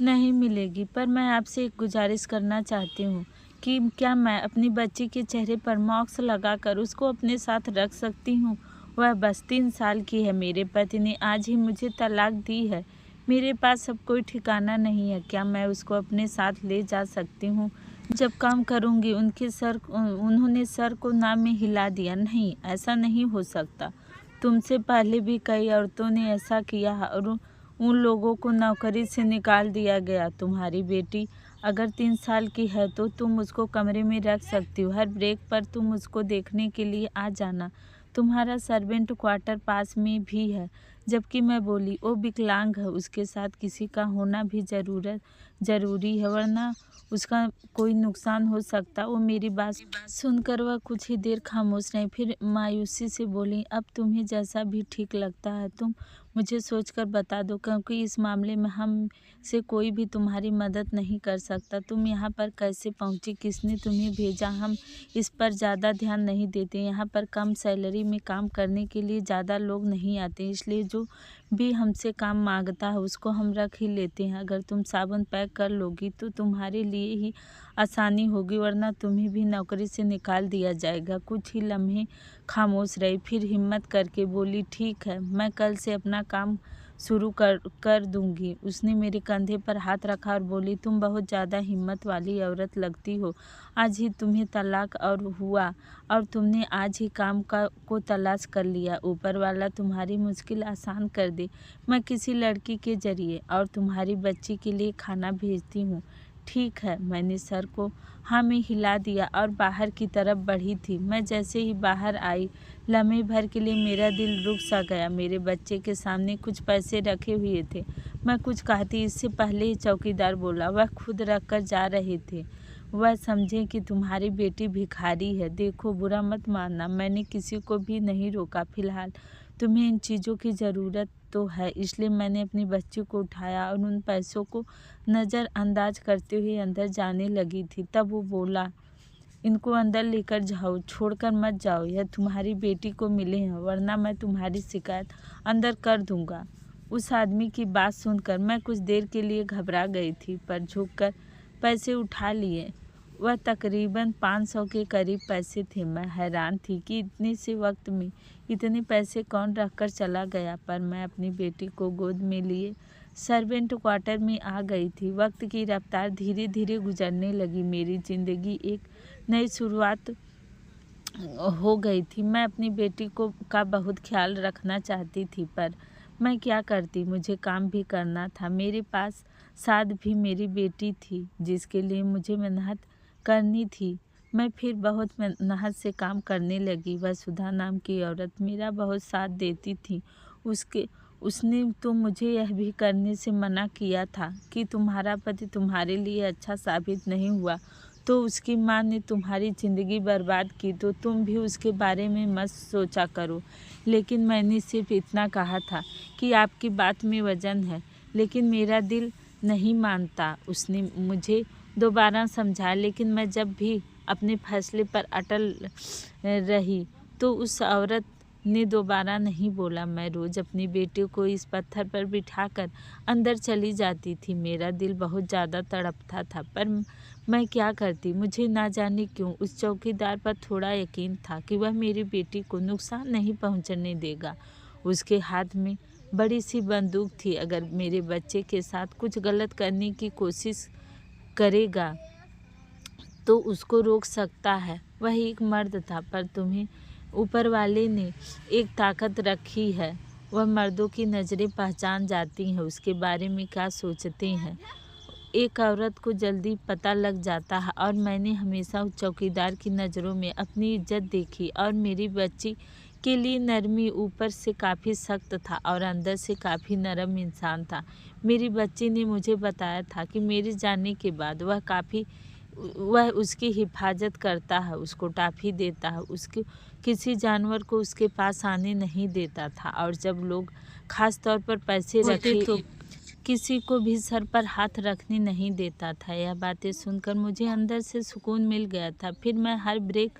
A: नहीं मिलेगी। पर मैं आपसे एक गुजारिश करना चाहती हूँ कि क्या मैं अपनी बच्ची के चेहरे पर मास्क लगाकर उसको अपने साथ रख सकती हूँ? वह बस 3 साल की है। मेरे पति ने आज ही मुझे तलाक दी है। मेरे पास अब कोई ठिकाना नहीं है। क्या मैं उसको अपने साथ ले जा सकती हूँ? जब काम करूँगी उन्होंने सर को ना में हिला दिया। नहीं, ऐसा नहीं हो सकता। तुमसे पहले भी कई औरतों ने ऐसा किया और उन लोगों को नौकरी से निकाल दिया गया। तुम्हारी बेटी अगर 3 साल की है तो तुम उसको कमरे में रख सकती हो। हर ब्रेक पर तुम उसको देखने के लिए आ जाना। तुम्हारा सर्वेंट क्वार्टर पास में भी है। जबकि मैं बोली, वो विकलांग है, उसके साथ किसी का होना भी ज़रूरी है, वरना उसका कोई नुकसान हो सकता। वो मेरी बात सुनकर वह कुछ ही देर खामोश रही, फिर मायूसी से बोली, अब तुम्हें जैसा भी ठीक लगता है तुम मुझे सोचकर बता दो, क्योंकि इस मामले में हम से कोई भी तुम्हारी मदद नहीं कर सकता। तुम यहाँ पर कैसे पहुँची? किसने तुम्हें भेजा? हम इस पर ज़्यादा ध्यान नहीं देते। यहाँ पर कम सैलरी में काम करने के लिए ज़्यादा लोग नहीं आते, इसलिए जो भी हमसे काम मांगता है उसको हम रख ही लेते हैं। अगर तुम साबुन पैक कर लोगी तो तुम्हारे लिए ही आसानी होगी, वरना तुम्हें भी नौकरी से निकाल दिया जाएगा। कुछ ही लम्हे खामोश रही, फिर हिम्मत करके बोली, ठीक है, मैं कल से अपना काम शुरू कर दूंगी। उसने मेरे कंधे पर हाथ रखा और बोली, तुम बहुत ज़्यादा हिम्मत वाली औरत लगती हो। आज ही तुम्हें तलाक और हुआ और तुमने आज ही काम को तलाश कर लिया। ऊपर वाला तुम्हारी मुश्किल आसान कर दे। मैं किसी लड़की के जरिए और तुम्हारी बच्ची के लिए खाना भेजती हूँ। ठीक है। मैंने सर को हाँ में हिला दिया और बाहर की तरफ बढ़ी थी। मैं जैसे ही बाहर आई, लम्हे भर के लिए मेरा दिल रुक सा गया। मेरे बच्चे के सामने कुछ पैसे रखे हुए थे। मैं कुछ कहती इससे पहले ही चौकीदार बोला, वह खुद रख कर जा रहे थे। वह समझे कि तुम्हारी बेटी भिखारी है। देखो, बुरा मत मानना, मैंने किसी को भी नहीं रोका। फिलहाल तुम्हें इन चीज़ों की ज़रूरत तो है, इसलिए मैंने अपनी बच्ची को उठाया और उन पैसों को नज़रअंदाज करते हुए अंदर जाने लगी थी। तब वो बोला, इनको अंदर लेकर जाओ, छोड़कर मत जाओ। यह तुम्हारी बेटी को मिले हैं, वरना मैं तुम्हारी शिकायत अंदर कर दूंगा। उस आदमी की बात सुनकर मैं कुछ देर के लिए घबरा गई थी, पर झुककर पैसे उठा लिए। वह तकरीबन 500 के करीब पैसे थे। मैं हैरान थी कि इतने से वक्त में इतने पैसे कौन रख कर चला गया, पर मैं अपनी बेटी को गोद में लिए सर्वेंट क्वार्टर में आ गई थी। वक्त की रफ्तार धीरे धीरे गुजरने लगी। मेरी ज़िंदगी एक नई शुरुआत हो गई थी। मैं अपनी बेटी का बहुत ख्याल रखना चाहती थी, पर मैं क्या करती? मुझे काम भी करना था। मेरे पास साथ भी मेरी बेटी थी, जिसके लिए मुझे मेहनत करनी थी। मैं फिर बहुत मेहनत से काम करने लगी। वह सुधा नाम की औरत मेरा बहुत साथ देती थी। उसने तो मुझे यह भी करने से मना किया था कि तुम्हारा पति तुम्हारे लिए अच्छा साबित नहीं हुआ तो उसकी माँ ने तुम्हारी ज़िंदगी बर्बाद की, तो तुम भी उसके बारे में मत सोचा करो। लेकिन मैंने सिर्फ इतना कहा था कि आपकी बात में वजन है, लेकिन मेरा दिल नहीं मानता। उसने मुझे दोबारा समझाया, लेकिन मैं जब भी अपने फैसले पर अटल रही तो उस औरत ने दोबारा नहीं बोला। मैं रोज़ अपनी बेटी को इस पत्थर पर बिठाकर अंदर चली जाती थी। मेरा दिल बहुत ज़्यादा तड़पता था, पर मैं क्या करती। मुझे ना जाने क्यों उस चौकीदार पर थोड़ा यकीन था कि वह मेरी बेटी को नुकसान नहीं पहुंचने देगा। उसके हाथ में बड़ी सी बंदूक थी। अगर मेरे बच्चे के साथ कुछ गलत करने की कोशिश करेगा तो उसको रोक सकता है। वह एक मर्द था, पर तुम्हें ऊपर वाले ने एक ताकत रखी है। वह मर्दों की नज़रें पहचान जाती हैं, उसके बारे में क्या सोचते हैं। एक औरत को जल्दी पता लग जाता है, और मैंने हमेशा उस चौकीदार की नज़रों में अपनी इज्जत देखी। और मेरी बच्ची के लिए नरमी ऊपर से काफ़ी सख्त था और अंदर से काफ़ी नरम इंसान था। मेरी बच्ची ने मुझे बताया था कि मेरे जाने के बाद वह उसकी हिफाजत करता है, उसको टॉफ़ी देता है, उसके किसी जानवर को उसके पास आने नहीं देता था, और जब लोग ख़ास तौर पर पैसे रखे तो किसी को भी सर पर हाथ रखने नहीं देता था। यह बातें सुनकर मुझे अंदर से सुकून मिल गया था। फिर मैं हर ब्रेक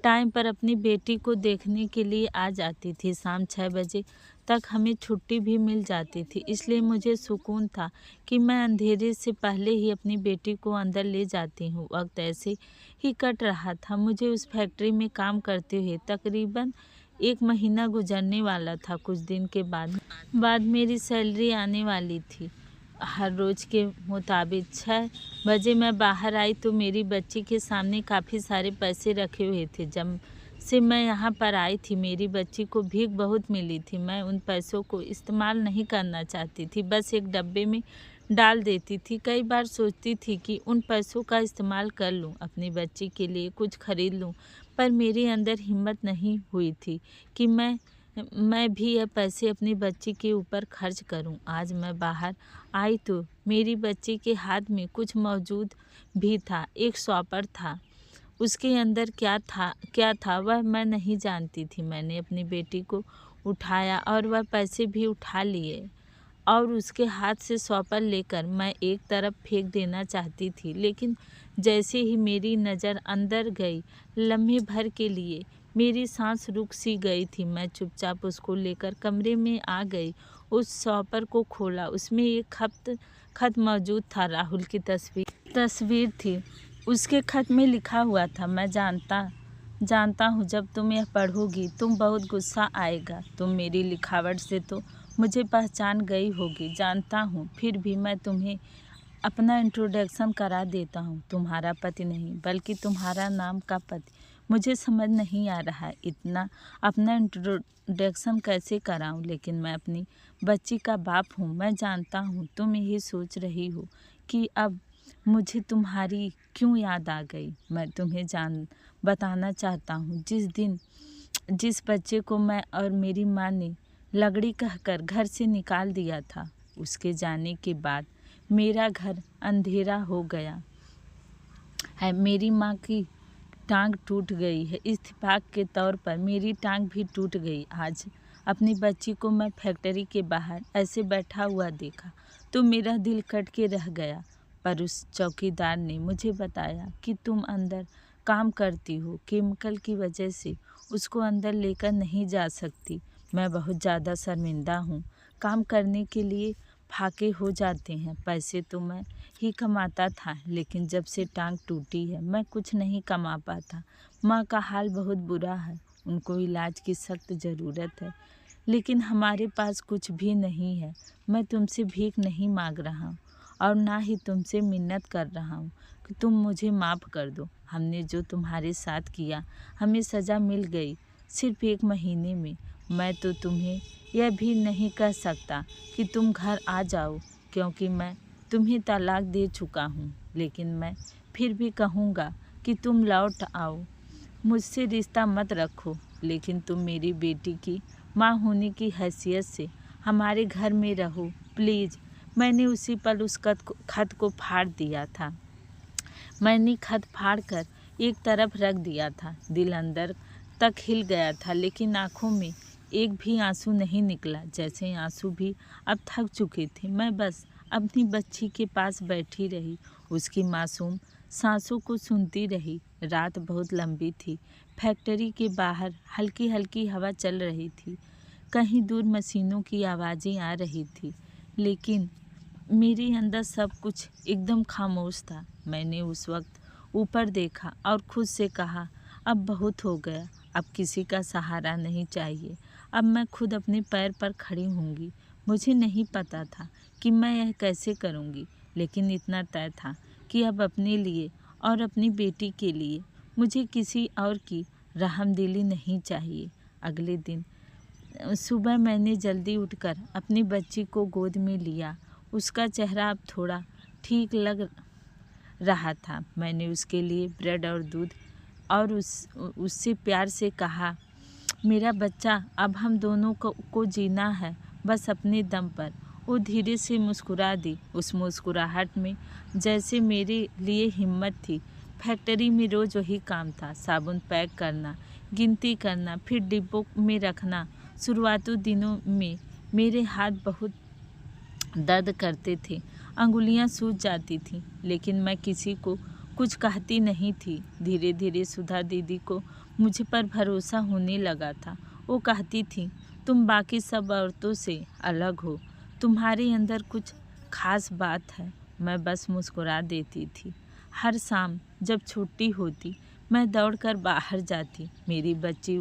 A: टाइम पर अपनी बेटी को देखने के लिए आ जाती थी। शाम 6 बजे तक हमें छुट्टी भी मिल जाती थी, इसलिए मुझे सुकून था कि मैं अंधेरे से पहले ही अपनी बेटी को अंदर ले जाती हूँ। वक्त ऐसे ही कट रहा था। मुझे उस फैक्ट्री में काम करते हुए तकरीबन 1 महीना गुजरने वाला था। कुछ दिन के बाद मेरी सैलरी आने वाली थी। हर रोज़ के मुताबिक 6 बजे मैं बाहर आई तो मेरी बच्ची के सामने काफ़ी सारे पैसे रखे हुए थे। जब से मैं यहाँ पर आई थी, मेरी बच्ची को भीख बहुत मिली थी। मैं उन पैसों को इस्तेमाल नहीं करना चाहती थी, बस एक डब्बे में डाल देती थी। कई बार सोचती थी कि उन पैसों का इस्तेमाल कर लूँ, अपनी बच्ची के लिए कुछ खरीद लूँ, पर मेरे अंदर हिम्मत नहीं हुई थी कि मैं भी यह पैसे अपनी बच्ची के ऊपर खर्च करूं। आज मैं बाहर आई तो मेरी बच्ची के हाथ में कुछ मौजूद भी था। एक शॉपर था, उसके अंदर क्या था वह मैं नहीं जानती थी। मैंने अपनी बेटी को उठाया और वह पैसे भी उठा लिए, और उसके हाथ से शॉपर लेकर मैं एक तरफ फेंक देना चाहती थी, लेकिन जैसे ही मेरी नज़र अंदर गई, लम्हे भर के लिए मेरी सांस रुक सी गई थी। मैं चुपचाप उसको लेकर कमरे में आ गई। उस शॉपर को खोला, उसमें एक खत मौजूद था। राहुल की तस्वीर थी। उसके खत में लिखा हुआ था, मैं जानता हूँ जब तुम यह पढ़ोगी तुम बहुत गुस्सा आएगा। तुम मेरी लिखावट से तो मुझे पहचान गई होगी, जानता हूँ, फिर भी मैं तुम्हें अपना इंट्रोडक्शन करा देता हूँ। तुम्हारा पति नहीं, बल्कि तुम्हारा नाम का पति। मुझे समझ नहीं आ रहा है इतना अपना इंट्रोडक्शन कैसे कराऊं, लेकिन मैं अपनी बच्ची का बाप हूँ। मैं जानता हूँ तुम यही सोच रही हो कि अब मुझे तुम्हारी क्यों याद आ गई। मैं तुम्हें बताना चाहता हूँ, जिस बच्चे को मैं और मेरी माँ ने लगड़ी कहकर घर से निकाल दिया था, उसके जाने के बाद मेरा घर अंधेरा हो गया है। मेरी माँ की टांग टूट गई है। इत्तेफाक के तौर पर मेरी टांग भी टूट गई। आज अपनी बच्ची को मैं फैक्ट्री के बाहर ऐसे बैठा हुआ देखा तो मेरा दिल कट के रह गया। पर उस चौकीदार ने मुझे बताया कि तुम अंदर काम करती हो, केमिकल की वजह से उसको अंदर लेकर नहीं जा सकती। मैं बहुत ज़्यादा शर्मिंदा हूँ। काम करने के लिए फाके हो जाते हैं। पैसे तो मैं ही कमाता था, लेकिन जब से टांग टूटी है मैं कुछ नहीं कमा पाता। माँ का हाल बहुत बुरा है, उनको इलाज की सख्त ज़रूरत है, लेकिन हमारे पास कुछ भी नहीं है। मैं तुमसे भीख नहीं मांग रहा हूँ और ना ही तुमसे मिन्नत कर रहा हूँ कि तुम मुझे माफ़ कर दो। हमने जो तुम्हारे साथ किया, हमें सज़ा मिल गई सिर्फ 1 महीने में। मैं तो तुम्हें यह भी नहीं कह सकता कि तुम घर आ जाओ, क्योंकि मैं तुम्हें तलाक दे चुका हूँ, लेकिन मैं फिर भी कहूँगा कि तुम लौट आओ। मुझसे रिश्ता मत रखो, लेकिन तुम मेरी बेटी की माँ होने की हैसियत से हमारे घर में रहो प्लीज़। मैंने उसी पल उस खत को फाड़ दिया था। मैंने खत फाड़ कर एक तरफ रख दिया था। दिल अंदर तक हिल गया था, लेकिन आँखों में एक भी आंसू नहीं निकला, जैसे आंसू भी अब थक चुके थे। मैं बस अपनी बच्ची के पास बैठी रही, उसकी मासूम सांसों को सुनती रही। रात बहुत लंबी थी। फैक्ट्री के बाहर हल्की हल्की हवा चल रही थी। कहीं दूर मशीनों की आवाज़ें आ रही थी, लेकिन मेरे अंदर सब कुछ एकदम खामोश था। मैंने उस वक्त ऊपर देखा और खुद से कहा, अब बहुत हो गया, अब किसी का सहारा नहीं चाहिए, अब मैं खुद अपने पैर पर खड़ी होंगी। मुझे नहीं पता था कि मैं यह कैसे करूँगी, लेकिन इतना तय था कि अब अपने लिए और अपनी बेटी के लिए मुझे किसी और की रहमदिली नहीं चाहिए। अगले दिन सुबह मैंने जल्दी उठकर अपनी बच्ची को गोद में लिया। उसका चेहरा अब थोड़ा ठीक लग रहा था। मैंने उसके लिए ब्रेड और दूध और उससे प्यार से कहा, मेरा बच्चा, अब हम दोनों को जीना है, बस अपने दम पर। वो धीरे से मुस्कुरा दी। उस मुस्कुराहट में जैसे मेरे लिए हिम्मत थी। फैक्ट्री में रोज़ वही काम था, साबुन पैक करना, गिनती करना, फिर डिब्बों में रखना। शुरुआती दिनों में मेरे हाथ बहुत दर्द करते थे, अंगुलियां सूज जाती थीं, लेकिन मैं किसी को कुछ कहती नहीं थी। धीरे धीरे सुधा दीदी को मुझ पर भरोसा होने लगा था। वो कहती थी, तुम बाकी सब औरतों से अलग हो, तुम्हारे अंदर कुछ खास बात है। मैं बस मुस्कुरा देती थी। हर शाम जब छुट्टी होती, मैं दौड़कर बाहर जाती। मेरी बच्ची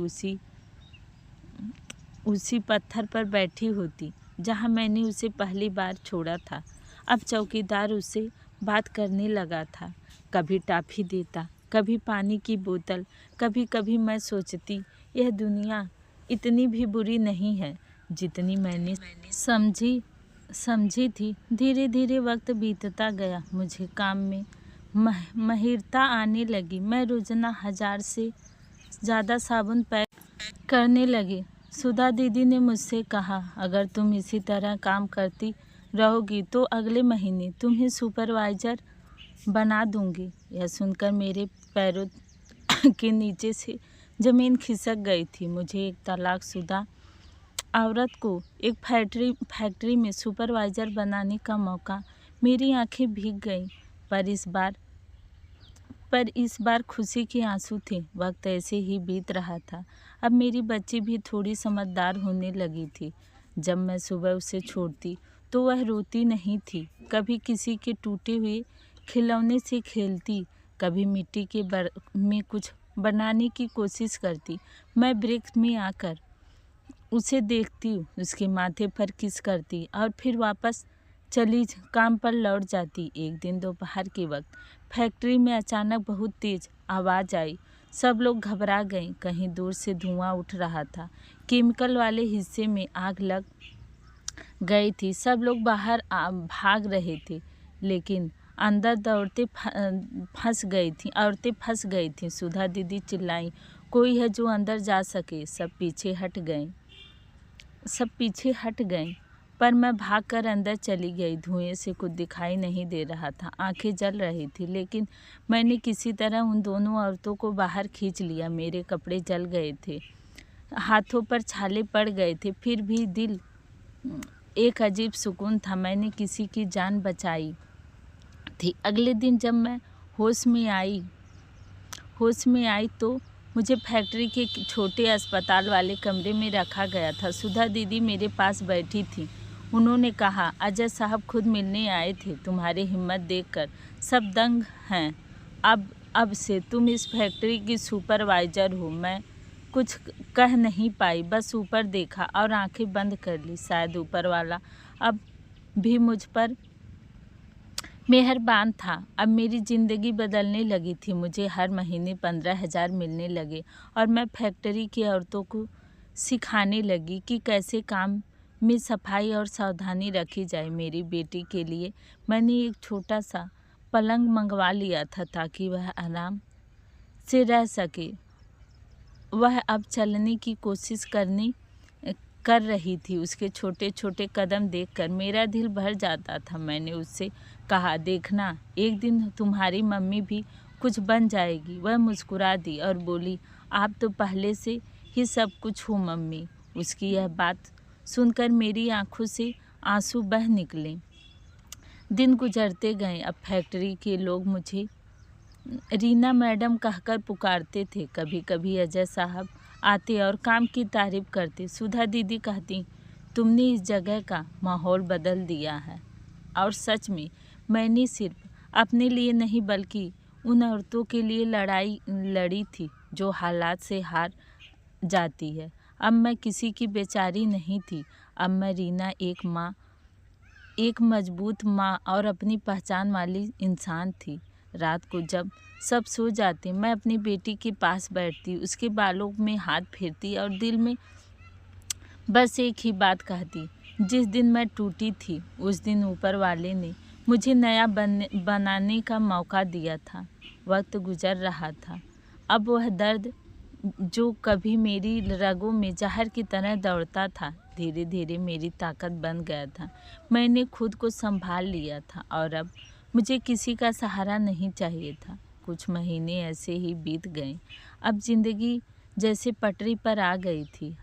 A: उसी पत्थर पर बैठी होती जहाँ मैंने उसे पहली बार छोड़ा था। अब चौकीदार उससे बात करने लगा था। कभी टॉफ़ी देता, कभी पानी की बोतल। कभी कभी मैं सोचती, यह दुनिया इतनी भी बुरी नहीं है जितनी मैंने समझी थी। धीरे धीरे वक्त बीतता गया। मुझे काम में माहिरता आने लगी। मैं रोज़ाना 1000 से ज़्यादा साबुन पैक करने लगी। सुधा दीदी ने मुझसे कहा, अगर तुम इसी तरह काम करती रहोगी तो अगले महीने तुम्हें सुपरवाइज़र बना दूंगी। यह सुनकर मेरे पैरों के नीचे से ज़मीन खिसक गई थी। मुझे एक तलाकशुदा औरत को एक फैक्ट्री में सुपरवाइज़र बनाने का मौका। मेरी आंखें भीग गईं, पर इस बार खुशी के आंसू थे। वक्त ऐसे ही बीत रहा था। अब मेरी बच्ची भी थोड़ी समझदार होने लगी थी। जब मैं सुबह उसे छोड़ती तो वह रोती नहीं थी। कभी किसी के टूटे हुए खिलौने से खेलती, कभी मिट्टी के में कुछ बनाने की कोशिश करती। मैं ब्रेक में आकर उसे देखती, उसके माथे पर किस करती और फिर वापस काम पर लौट जाती। एक दिन दोपहर के वक्त फैक्ट्री में अचानक बहुत तेज आवाज़ आई। सब लोग घबरा गए। कहीं दूर से धुआं उठ रहा था। केमिकल वाले हिस्से में आग लग गई थी। सब लोग बाहर भाग रहे थे, लेकिन अंदर औरतें फंस गई थीं। सुधा दीदी चिल्लाई, कोई है जो अंदर जा सके? सब पीछे हट गए, पर मैं भागकर अंदर चली गई। धुएं से कुछ दिखाई नहीं दे रहा था, आंखें जल रही थी, लेकिन मैंने किसी तरह उन दोनों औरतों को बाहर खींच लिया। मेरे कपड़े जल गए थे, हाथों पर छाले पड़ गए थे, फिर भी दिल एक अजीब सुकून था। मैंने किसी की जान बचाई थी। अगले दिन जब मैं होश में आई तो मुझे फैक्ट्री के छोटे अस्पताल वाले कमरे में रखा गया था। सुधा दीदी मेरे पास बैठी थी। उन्होंने कहा, अजय साहब खुद मिलने आए थे। तुम्हारी हिम्मत देखकर सब दंग हैं। अब से तुम इस फैक्ट्री की सुपरवाइज़र हो। मैं कुछ कह नहीं पाई, बस ऊपर देखा और आंखें बंद कर ली। शायद ऊपर वाला अब भी मुझ पर मेहरबान था। अब मेरी ज़िंदगी बदलने लगी थी। मुझे हर महीने 15,000 मिलने लगे और मैं फैक्ट्री की औरतों को सिखाने लगी कि कैसे काम में सफाई और सावधानी रखी जाए। मेरी बेटी के लिए मैंने एक छोटा सा पलंग मंगवा लिया था ताकि वह आराम से रह सके। वह अब चलने की कोशिश कर रही थी। उसके छोटे छोटे कदम देखकर मेरा दिल भर जाता था। मैंने उससे कहा, देखना, एक दिन तुम्हारी मम्मी भी कुछ बन जाएगी। वह मुस्कुरा दी और बोली, आप तो पहले से ही सब कुछ हो मम्मी। उसकी यह बात सुनकर मेरी आंखों से आंसू बह निकले। दिन गुजरते गए। अब फैक्ट्री के लोग मुझे रीना मैडम कहकर पुकारते थे। कभी कभी अजय साहब आते और काम की तारीफ करते। सुधा दीदी कहती, तुमने इस जगह का माहौल बदल दिया है। और सच में मैंने सिर्फ अपने लिए नहीं बल्कि उन औरतों के लिए लड़ाई लड़ी थी जो हालात से हार जाती है। अब मैं किसी की बेचारी नहीं थी। अब मैं रीना एक माँ, एक मजबूत माँ और अपनी पहचान वाली इंसान थी। रात को जब सब सो जाते मैं अपनी बेटी के पास बैठती, उसके बालों में हाथ फेरती और दिल में बस एक ही बात कहती, जिस दिन मैं टूटी थी उस दिन ऊपर वाले ने मुझे नया बनाने का मौका दिया था। वक्त गुजर रहा था। अब वह दर्द जो कभी मेरी रगों में जहर की तरह दौड़ता था धीरे धीरे मेरी ताकत बन गया था। मैंने खुद को संभाल लिया था और अब मुझे किसी का सहारा नहीं चाहिए था। कुछ महीने ऐसे ही बीत गए। अब जिंदगी जैसे पटरी पर आ गई थी।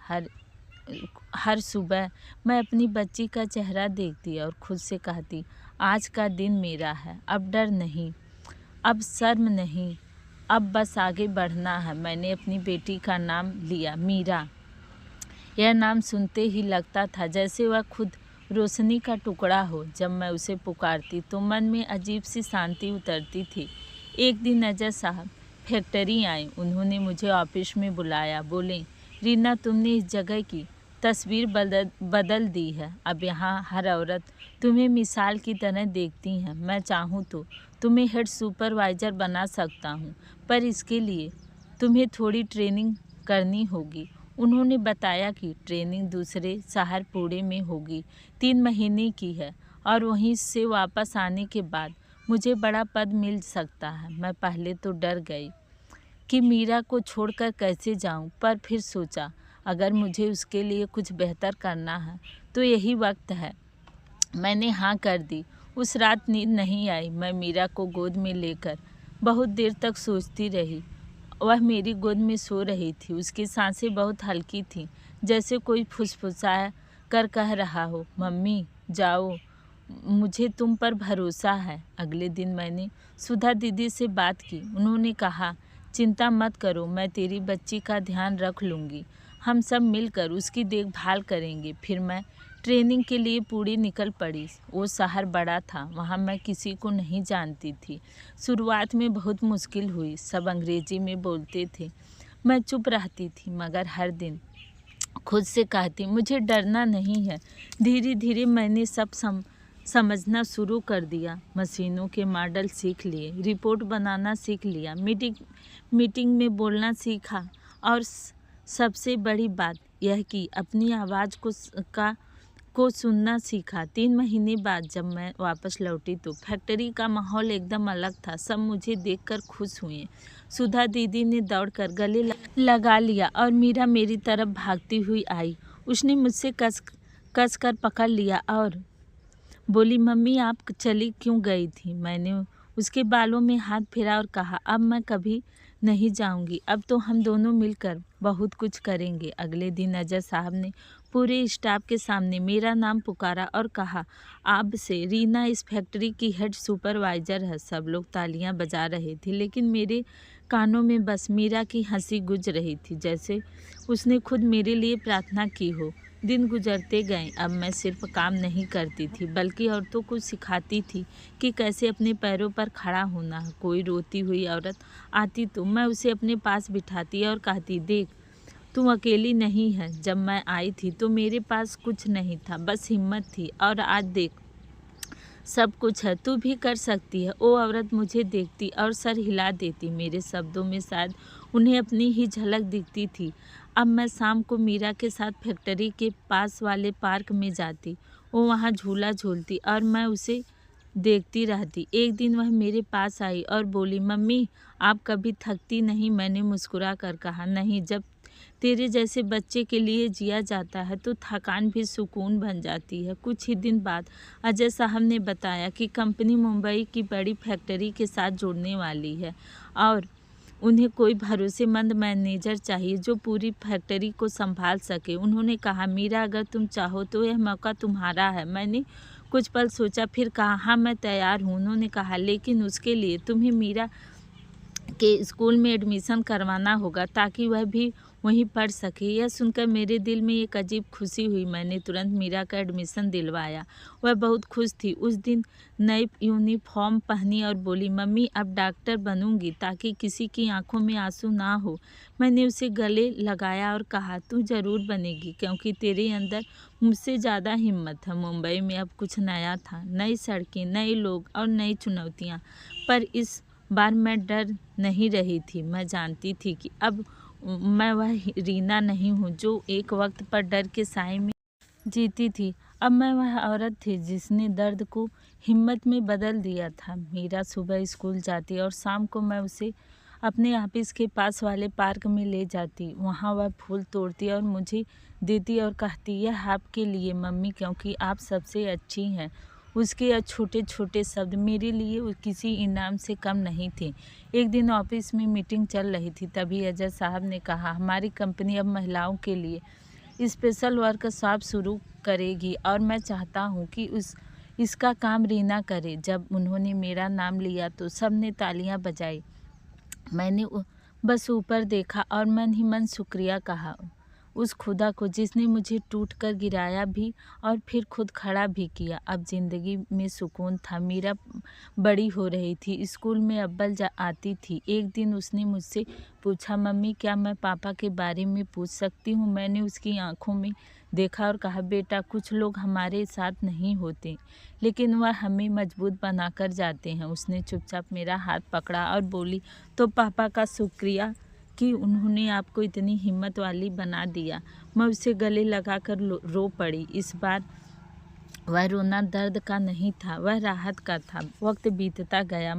A: हर सुबह मैं अपनी बच्ची का चेहरा देखती और खुद से कहती, आज का दिन मेरा है। अब डर नहीं, अब शर्म नहीं, अब बस आगे बढ़ना है। मैंने अपनी बेटी का नाम लिया, मीरा। यह नाम सुनते ही लगता था जैसे वह खुद रोशनी का टुकड़ा हो। जब मैं उसे पुकारती तो मन में अजीब सी शांति उतरती थी। एक दिन अजय साहब फैक्ट्री आए। उन्होंने मुझे ऑफिस में बुलाया। बोले, रीना, तुमने इस जगह की तस्वीर बदल दी है। अब यहाँ हर औरत तुम्हें मिसाल की तरह देखती है। मैं चाहूँ तो तुम्हें हेड सुपरवाइज़र बना सकता हूँ, पर इसके लिए तुम्हें थोड़ी ट्रेनिंग करनी होगी। उन्होंने बताया कि ट्रेनिंग दूसरे सहारनपुर में होगी, 3 महीने की है और वहीं से वापस आने के बाद मुझे बड़ा पद मिल सकता है। मैं पहले तो डर गई कि मीरा को छोड़कर कैसे जाऊं, पर फिर सोचा अगर मुझे उसके लिए कुछ बेहतर करना है तो यही वक्त है। मैंने हाँ कर दी। उस रात नींद नहीं आई। मैं मीरा को गोद में लेकर बहुत देर तक सोचती रही। वह मेरी गोद में सो रही थी। उसकी सांसें बहुत हल्की थीं, जैसे कोई फुसफुसा कर कह रहा हो, मम्मी जाओ, मुझे तुम पर भरोसा है। अगले दिन मैंने सुधा दीदी से बात की। उन्होंने कहा, चिंता मत करो, मैं तेरी बच्ची का ध्यान रख लूँगी। हम सब मिलकर उसकी देखभाल करेंगे। फिर मैं ट्रेनिंग के लिए पूरी निकल पड़ी। वो शहर बड़ा था, वहाँ मैं किसी को नहीं जानती थी। शुरुआत में बहुत मुश्किल हुई। सब अंग्रेजी में बोलते थे। मैं चुप रहती थी, मगर हर दिन खुद से कहती, मुझे डरना नहीं है। धीरे धीरे मैंने सब समझना शुरू कर दिया। मशीनों के मॉडल सीख लिए, रिपोर्ट बनाना सीख लिया, मीटिंग में बोलना सीखा और सबसे बड़ी बात यह कि अपनी आवाज़ को सुनना सीखा। 3 महीने बाद जब मैं वापस लौटी तो फैक्ट्री का माहौल एकदम अलग था। सब मुझे देखकर खुश हुए। सुधा दीदी ने दौड़कर गले लगा लिया और मीरा मेरी तरफ भागती हुई आई। उसने मुझसे कस कर पकड़ लिया और बोली, मम्मी आप चली क्यों गई थी? मैंने उसके बालों में हाथ फेरा और कहा, अब मैं कभी नहीं जाऊंगी। अब तो हम दोनों मिलकर बहुत कुछ करेंगे। अगले दिन अजय साहब ने पूरे स्टाफ के सामने मेरा नाम पुकारा और कहा, अब से रीना इस फैक्ट्री की हेड सुपरवाइज़र है। सब लोग तालियां बजा रहे थे, लेकिन मेरे कानों में बस मीरा की हंसी गूंज रही थी, जैसे उसने खुद मेरे लिए प्रार्थना की हो। दिन गुजरते गए। अब मैं सिर्फ काम नहीं करती थी बल्कि औरतों को सिखाती थी कि कैसे अपने पैरों पर खड़ा होना है। कोई रोती हुई औरत आती तो मैं उसे अपने पास बिठाती और कहती, देख तू अकेली नहीं है। जब मैं आई थी तो मेरे पास कुछ नहीं था, बस हिम्मत थी, और आज देख सब कुछ है, तू भी कर सकती है। वो औरत मुझे देखती और सर हिला देती। मेरे शब्दों में शायद उन्हें अपनी ही झलक दिखती थी। अब मैं शाम को मीरा के साथ फैक्ट्री के पास वाले पार्क में जाती। वो वहाँ झूला झूलती और मैं उसे देखती रहती। एक दिन वह मेरे पास आई और बोली, मम्मी आप कभी थकती नहीं? मैंने मुस्कुरा कर कहा, नहीं, जब तेरे जैसे बच्चे के लिए जिया जाता है तो थकान भी सुकून बन जाती है। कुछ ही दिन बाद अजय साहब ने बताया कि कंपनी मुंबई की बड़ी फैक्ट्री के साथ जुड़ने वाली है और उन्हें कोई भरोसेमंद मैनेजर चाहिए जो पूरी फैक्ट्री को संभाल सके। उन्होंने कहा, मीरा अगर तुम चाहो तो यह मौका तुम्हारा है। मैंने कुछ पल सोचा, फिर कहा, हाँ मैं तैयार हूँ। उन्होंने कहा, लेकिन उसके लिए तुम्हें मीरा के स्कूल में एडमिशन करवाना होगा ताकि वह भी वहीं पढ़ सके। यह सुनकर मेरे दिल में एक अजीब खुशी हुई। मैंने तुरंत मीरा का एडमिशन दिलवाया। वह बहुत खुश थी। उस दिन नई यूनिफॉर्म पहनी और बोली, मम्मी अब डॉक्टर बनूंगी ताकि किसी की आंखों में आंसू ना हो। मैंने उसे गले लगाया और कहा, तू ज़रूर बनेगी क्योंकि तेरे अंदर मुझसे ज़्यादा हिम्मत है। मुंबई में अब कुछ नया था, नई सड़कें, नए लोग और नई चुनौतियाँ। पर इस बार मैं डर नहीं रही थी। मैं जानती थी कि अब मैं वह रीना नहीं हूँ जो एक वक्त पर डर के साए में जीती थी। अब मैं वह औरत थी जिसने दर्द को हिम्मत में बदल दिया था। मीरा सुबह स्कूल जाती और शाम को मैं उसे अपने ऑफिस के पास वाले पार्क में ले जाती। वहाँ वह फूल तोड़ती और मुझे देती और कहती, यह आपके लिए मम्मी, क्योंकि आप सबसे अच्छी हैं। उसके यह छोटे छोटे शब्द मेरे लिए किसी इनाम से कम नहीं थे। एक दिन ऑफिस में मीटिंग चल रही थी, तभी अजय साहब ने कहा, हमारी कंपनी अब महिलाओं के लिए स्पेशल वर्कशॉप शुरू करेगी और मैं चाहता हूँ कि इसका काम रीना करे। जब उन्होंने मेरा नाम लिया तो सबने तालियां बजाई। मैंने बस ऊपर देखा और मन ही मन शुक्रिया कहा उस खुदा को जिसने मुझे टूट कर गिराया भी और फिर खुद खड़ा भी किया। अब ज़िंदगी में सुकून था। मीरा बड़ी हो रही थी, स्कूल में अव्वल आती थी। एक दिन उसने मुझसे पूछा, मम्मी क्या मैं पापा के बारे में पूछ सकती हूँ? मैंने उसकी आंखों में देखा और कहा, बेटा कुछ लोग हमारे साथ नहीं होते लेकिन वह हमें मजबूत बनाकर जाते हैं। उसने चुपचाप मेरा हाथ पकड़ा और बोली, तो पापा का शुक्रिया कि उन्होंने आपको इतनी हिम्मत वाली बना दिया। मैं उसे गले लगाकर रो पड़ी। इस बार वह रोना दर्द का नहीं था, वह राहत का था। वक्त बीतता गया।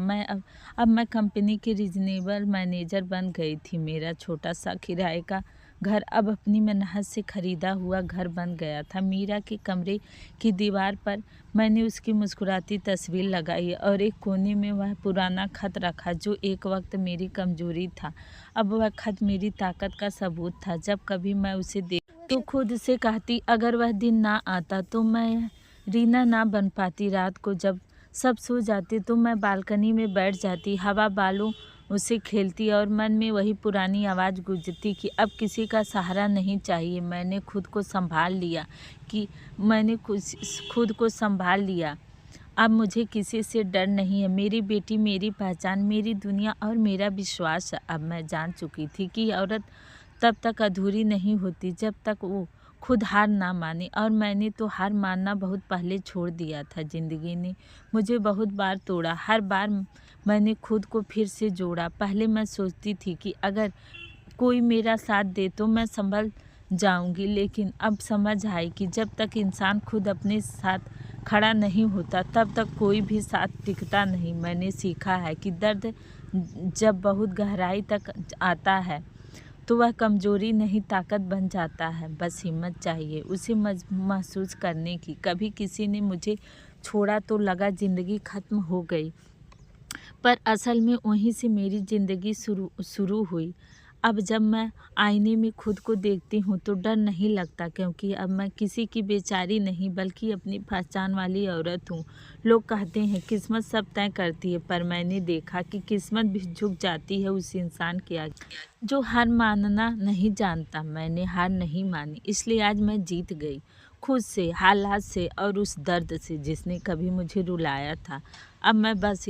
A: अब मैं कंपनी की रीजनेबल मैनेजर बन गई थी। मेरा छोटा सा किराए का घर अब अपनी मेहनत से खरीदा हुआ घर बन गया था। मीरा के कमरे की दीवार पर मैंने उसकी मुस्कुराती तस्वीर लगाई और एक कोने में वह पुराना खत रखा जो एक वक्त मेरी कमजोरी था। अब वह खत मेरी ताकत का सबूत था। जब कभी मैं उसे देख तो खुद से कहती, अगर वह दिन ना आता तो मैं रीना ना बन पाती। रात को जब सब सो जाते तो मैं बालकनी में बैठ जाती, हवा बालों उसे खेलती और मन में वही पुरानी आवाज़ गूंजती कि अब किसी का सहारा नहीं चाहिए। मैंने खुद को संभाल लिया। अब मुझे किसी से डर नहीं है। मेरी बेटी मेरी पहचान, मेरी दुनिया और मेरा विश्वास। अब मैं जान चुकी थी कि औरत तब तक अधूरी नहीं होती जब तक वो खुद हार ना माने, और मैंने तो हार मानना बहुत पहले छोड़ दिया था। ज़िंदगी ने मुझे बहुत बार तोड़ा, हर बार मैंने खुद को फिर से जोड़ा। पहले मैं सोचती थी कि अगर कोई मेरा साथ दे तो मैं संभल जाऊंगी, लेकिन अब समझ आई कि जब तक इंसान खुद अपने साथ खड़ा नहीं होता तब तक कोई भी साथ टिकता नहीं। मैंने सीखा है कि दर्द जब बहुत गहराई तक आता है तो वह कमजोरी नहीं ताकत बन जाता है। बस हिम्मत चाहिए उसे महसूस करने की। कभी किसी ने मुझे छोड़ा तो लगा ज़िंदगी ख़त्म हो गई, पर असल में वहीं से मेरी ज़िंदगी शुरू हुई। अब जब मैं आईने में खुद को देखती हूँ तो डर नहीं लगता, क्योंकि अब मैं किसी की बेचारी नहीं बल्कि अपनी पहचान वाली औरत हूँ। लोग कहते हैं किस्मत सब तय करती है, पर मैंने देखा कि किस्मत भी झुक जाती है उस इंसान के आगे जो हार मानना नहीं जानता। मैंने हार नहीं मानी, इसलिए आज मैं जीत गई, खुद से, हालात से और उस दर्द से जिसने कभी मुझे रुलाया था। अब मैं बस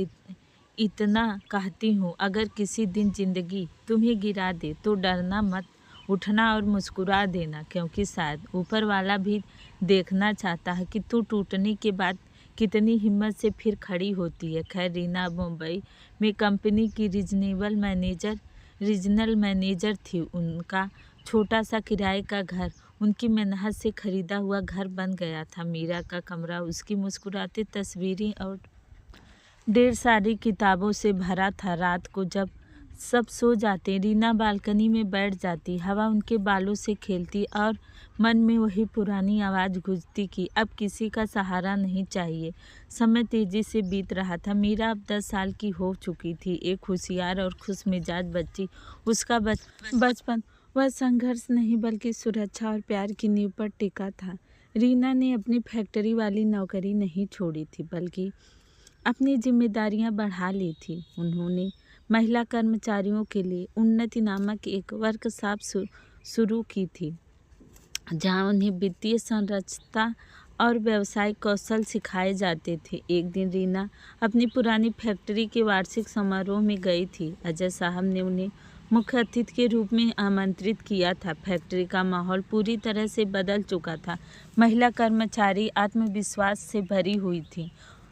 A: इतना कहती हूँ, अगर किसी दिन ज़िंदगी तुम्हें गिरा दे तो डरना मत, उठना और मुस्कुरा देना, क्योंकि शायद ऊपर वाला भी देखना चाहता है कि तू टूटने के बाद कितनी हिम्मत से फिर खड़ी होती है। खैर, रीना मुंबई में कंपनी की रीजनल मैनेजर थी। उनका छोटा सा किराए का घर उनकी मेहनत से खरीदा हुआ घर बन गया था। मीरा का कमरा उसकी मुस्कुराती तस्वीरें और ढेर सारी किताबों से भरा था। रात को जब सब सो जाते रीना बालकनी में बैठ जाती, हवा उनके बालों से खेलती और मन में वही पुरानी आवाज़ गूंजती कि अब किसी का सहारा नहीं चाहिए। समय तेजी से बीत रहा था। मीरा अब 10 साल की हो चुकी थी, एक होशियार और खुश मिजाज बच्ची। उसका बचपन वह संघर्ष नहीं बल्कि सुरक्षा और प्यार की नींव पर टिका था। रीना ने अपनी फैक्ट्री वाली नौकरी नहीं छोड़ी थी, बल्कि अपनी जिम्मेदारियां बढ़ा ली थी। उन्होंने महिला कर्मचारियों के लिए उन्नति नामक एक वर्कशॉप शुरू की थी, जहां उन्हें वित्तीय संरचना और व्यावसायिक कौशल सिखाए जाते थे। एक दिन रीना अपनी पुरानी फैक्ट्री के वार्षिक समारोह में गई थी। अजय साहब ने उन्हें मुख्य अतिथि के रूप में आमंत्रित किया था। फैक्ट्री का माहौल पूरी तरह से बदल चुका था। महिला कर्मचारी आत्मविश्वास से भरी हुई थी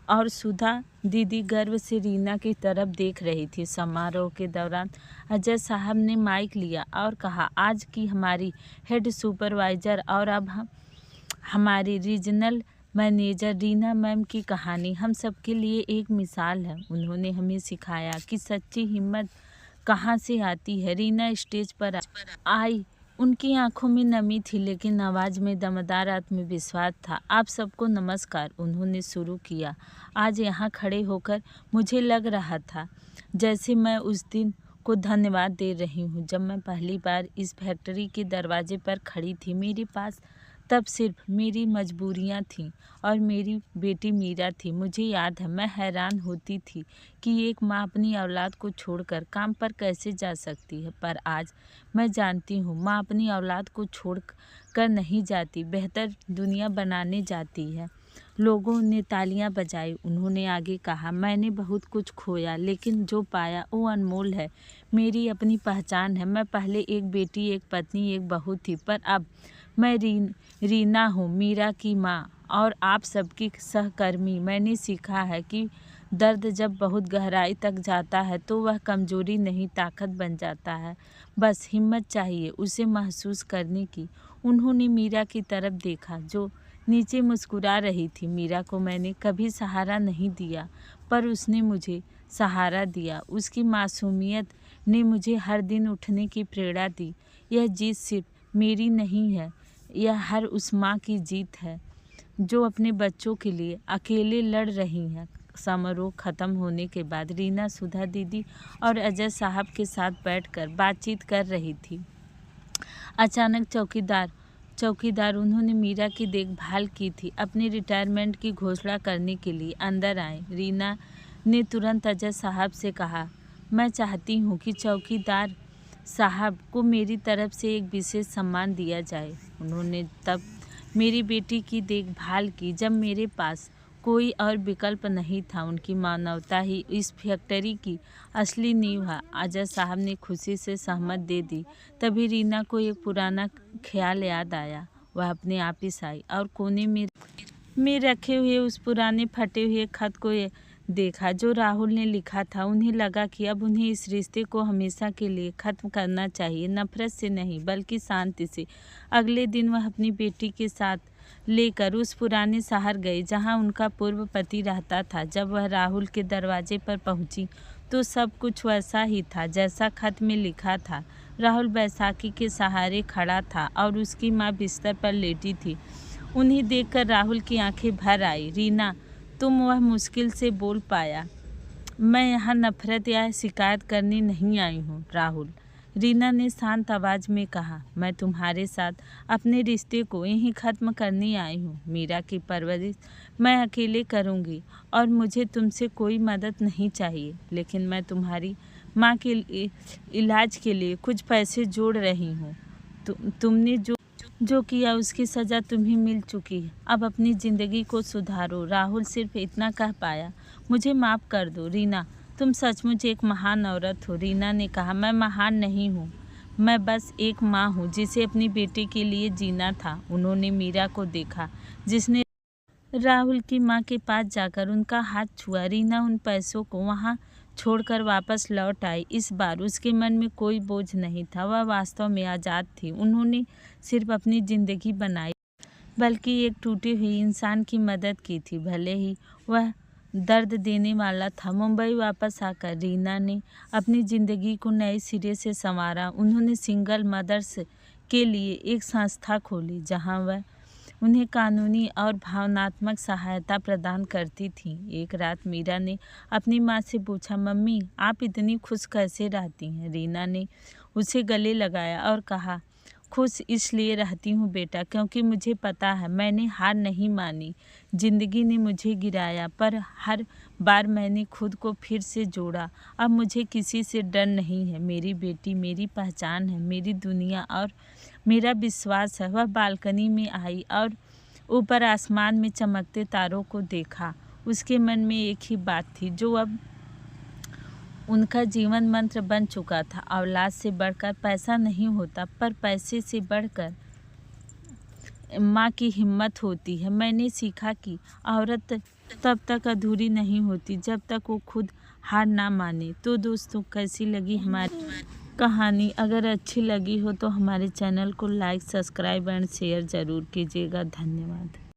A: और सुधा दीदी गर्व से रीना की तरफ देख रही थी। समारोह के दौरान अजय साहब ने माइक लिया और कहा, आज की हमारी हेड सुपरवाइज़र और अब हमारी रीजनल मैनेजर रीना मैम की कहानी हम सबके लिए एक मिसाल है। उन्होंने हमें सिखाया कि सच्ची हिम्मत कहाँ से आती है। रीना स्टेज पर आई। उनकी आंखों में नमी थी, लेकिन आवाज़ में दमदार आत्मविश्वास था। आप सबको नमस्कार, उन्होंने शुरू किया। आज यहाँ खड़े होकर मुझे लग रहा था जैसे मैं उस दिन को धन्यवाद दे रही हूँ जब मैं पहली बार इस फैक्ट्री के दरवाजे पर खड़ी थी। मेरे पास तब सिर्फ मेरी मजबूरियाँ थीं और मेरी बेटी मीरा थी। मुझे याद है मैं हैरान होती थी कि एक माँ अपनी औलाद को छोड़कर काम पर कैसे जा सकती है, पर आज मैं जानती हूँ माँ अपनी औलाद को छोड़ कर नहीं जाती, बेहतर दुनिया बनाने जाती है। लोगों ने तालियां बजाई। उन्होंने आगे कहा, मैंने बहुत कुछ खोया, लेकिन जो पाया वो अनमोल है। मेरी अपनी पहचान है। मैं पहले एक बेटी, एक पत्नी, एक बहू थी, पर अब मैं रीना हूँ, मीरा की माँ और आप सबकी सहकर्मी। मैंने सीखा है कि दर्द जब बहुत गहराई तक जाता है तो वह कमजोरी नहीं, ताकत बन जाता है। बस हिम्मत चाहिए उसे महसूस करने की। उन्होंने मीरा की तरफ देखा जो नीचे मुस्कुरा रही थी। मीरा को मैंने कभी सहारा नहीं दिया, पर उसने मुझे सहारा दिया। उसकी मासूमियत ने मुझे हर दिन उठने की प्रेरणा दी। यह जीत सिर्फ मेरी नहीं है, यह हर उस माँ की जीत है जो अपने बच्चों के लिए अकेले लड़ रही हैं। समारोह खत्म होने के बाद रीना सुधा दीदी और अजय साहब के साथ बैठकर बातचीत कर रही थी। अचानक चौकीदार उन्होंने मीरा की देखभाल की थी, अपने रिटायरमेंट की घोषणा करने के लिए अंदर आए। रीना ने तुरंत अजय साहब से कहा, मैं चाहती हूँ कि चौकीदार साहब को मेरी तरफ से एक विशेष सम्मान दिया जाए। उन्होंने तब मेरी बेटी की देखभाल की जब मेरे पास कोई और विकल्प नहीं था। उनकी मानवता ही इस फैक्ट्री की असली नींव है। अजय साहब ने खुशी से सहमत दे दी। तभी रीना को एक पुराना ख्याल याद आया। वह अपने ऑफिस आई और कोने में रखे हुए उस पुराने फटे हुए खत को देखा जो राहुल ने लिखा था। उन्हें लगा कि अब उन्हें इस रिश्ते को हमेशा के लिए ख़त्म करना चाहिए, नफरत से नहीं बल्कि शांति से। अगले दिन वह अपनी बेटी के साथ लेकर उस पुराने शहर गई जहां उनका पूर्व पति रहता था। जब वह राहुल के दरवाजे पर पहुंची तो सब कुछ वैसा ही था जैसा खत में लिखा था। राहुल बैसाखी के सहारे खड़ा था और उसकी माँ बिस्तर पर लेटी थी। उन्हें देखकर राहुल की आंखें भर आई। रीना, तुम, वह मुश्किल से बोल पाया। मैं यहाँ नफरत या शिकायत करने नहीं आई हूँ राहुल, रीना ने शांत आवाज़ में कहा। मैं तुम्हारे साथ अपने रिश्ते को यहीं ख़त्म करने आई हूँ। मीरा की परवरिश मैं अकेले करूँगी और मुझे तुमसे कोई मदद नहीं चाहिए, लेकिन मैं तुम्हारी माँ के इलाज के लिए कुछ पैसे जोड़ रही हूँ। तुमने जो किया उसकी सज़ा तुम्हें मिल चुकी है। अब अपनी ज़िंदगी को सुधारो। राहुल सिर्फ इतना कह पाया, मुझे माफ़ कर दो रीना, तुम सचमुच एक महान औरत हो। रीना ने कहा, मैं महान नहीं हूँ, मैं बस एक माँ हूँ जिसे अपनी बेटी के लिए जीना था। उन्होंने मीरा को देखा जिसने राहुल की माँ के पास जाकर उनका हाथ छुआ। रीना उन पैसों को वहाँ छोड़कर वापस लौट आई। इस बार उसके मन में कोई बोझ नहीं था, वह वास्तव में आज़ाद थी। उन्होंने सिर्फ अपनी ज़िंदगी बनाई बल्कि एक टूटी हुई इंसान की मदद की थी, भले ही वह दर्द देने वाला था। मुंबई वापस आकर रीना ने अपनी ज़िंदगी को नए सिरे से संवारा। उन्होंने सिंगल मदर्स के लिए एक संस्था खोली जहां वह उन्हें कानूनी और भावनात्मक सहायता प्रदान करती थी। एक रात मीरा ने अपनी माँ से पूछा, मम्मी आप इतनी खुश कैसे रहती हैं? रीना ने उसे गले लगाया और कहा, खुश इसलिए रहती हूँ बेटा क्योंकि मुझे पता है मैंने हार नहीं मानी। ज़िंदगी ने मुझे गिराया पर हर बार मैंने खुद को फिर से जोड़ा। अब मुझे किसी से डर नहीं है। मेरी बेटी मेरी पहचान है, मेरी दुनिया और मेरा विश्वास है। वह बालकनी में आई और ऊपर आसमान में चमकते तारों को देखा। उसके मन में एक ही बात थी जो अब उनका जीवन मंत्र बन चुका था। औलाद से बढ़कर पैसा नहीं होता, पर पैसे से बढ़कर माँ की हिम्मत होती है। मैंने सीखा कि औरत तब तक अधूरी नहीं होती जब तक वो खुद हार ना माने। तो दोस्तों, कैसी लगी हमारी कहानी? अगर अच्छी लगी हो तो हमारे चैनल को लाइक, सब्सक्राइब एंड शेयर ज़रूर कीजिएगा। धन्यवाद।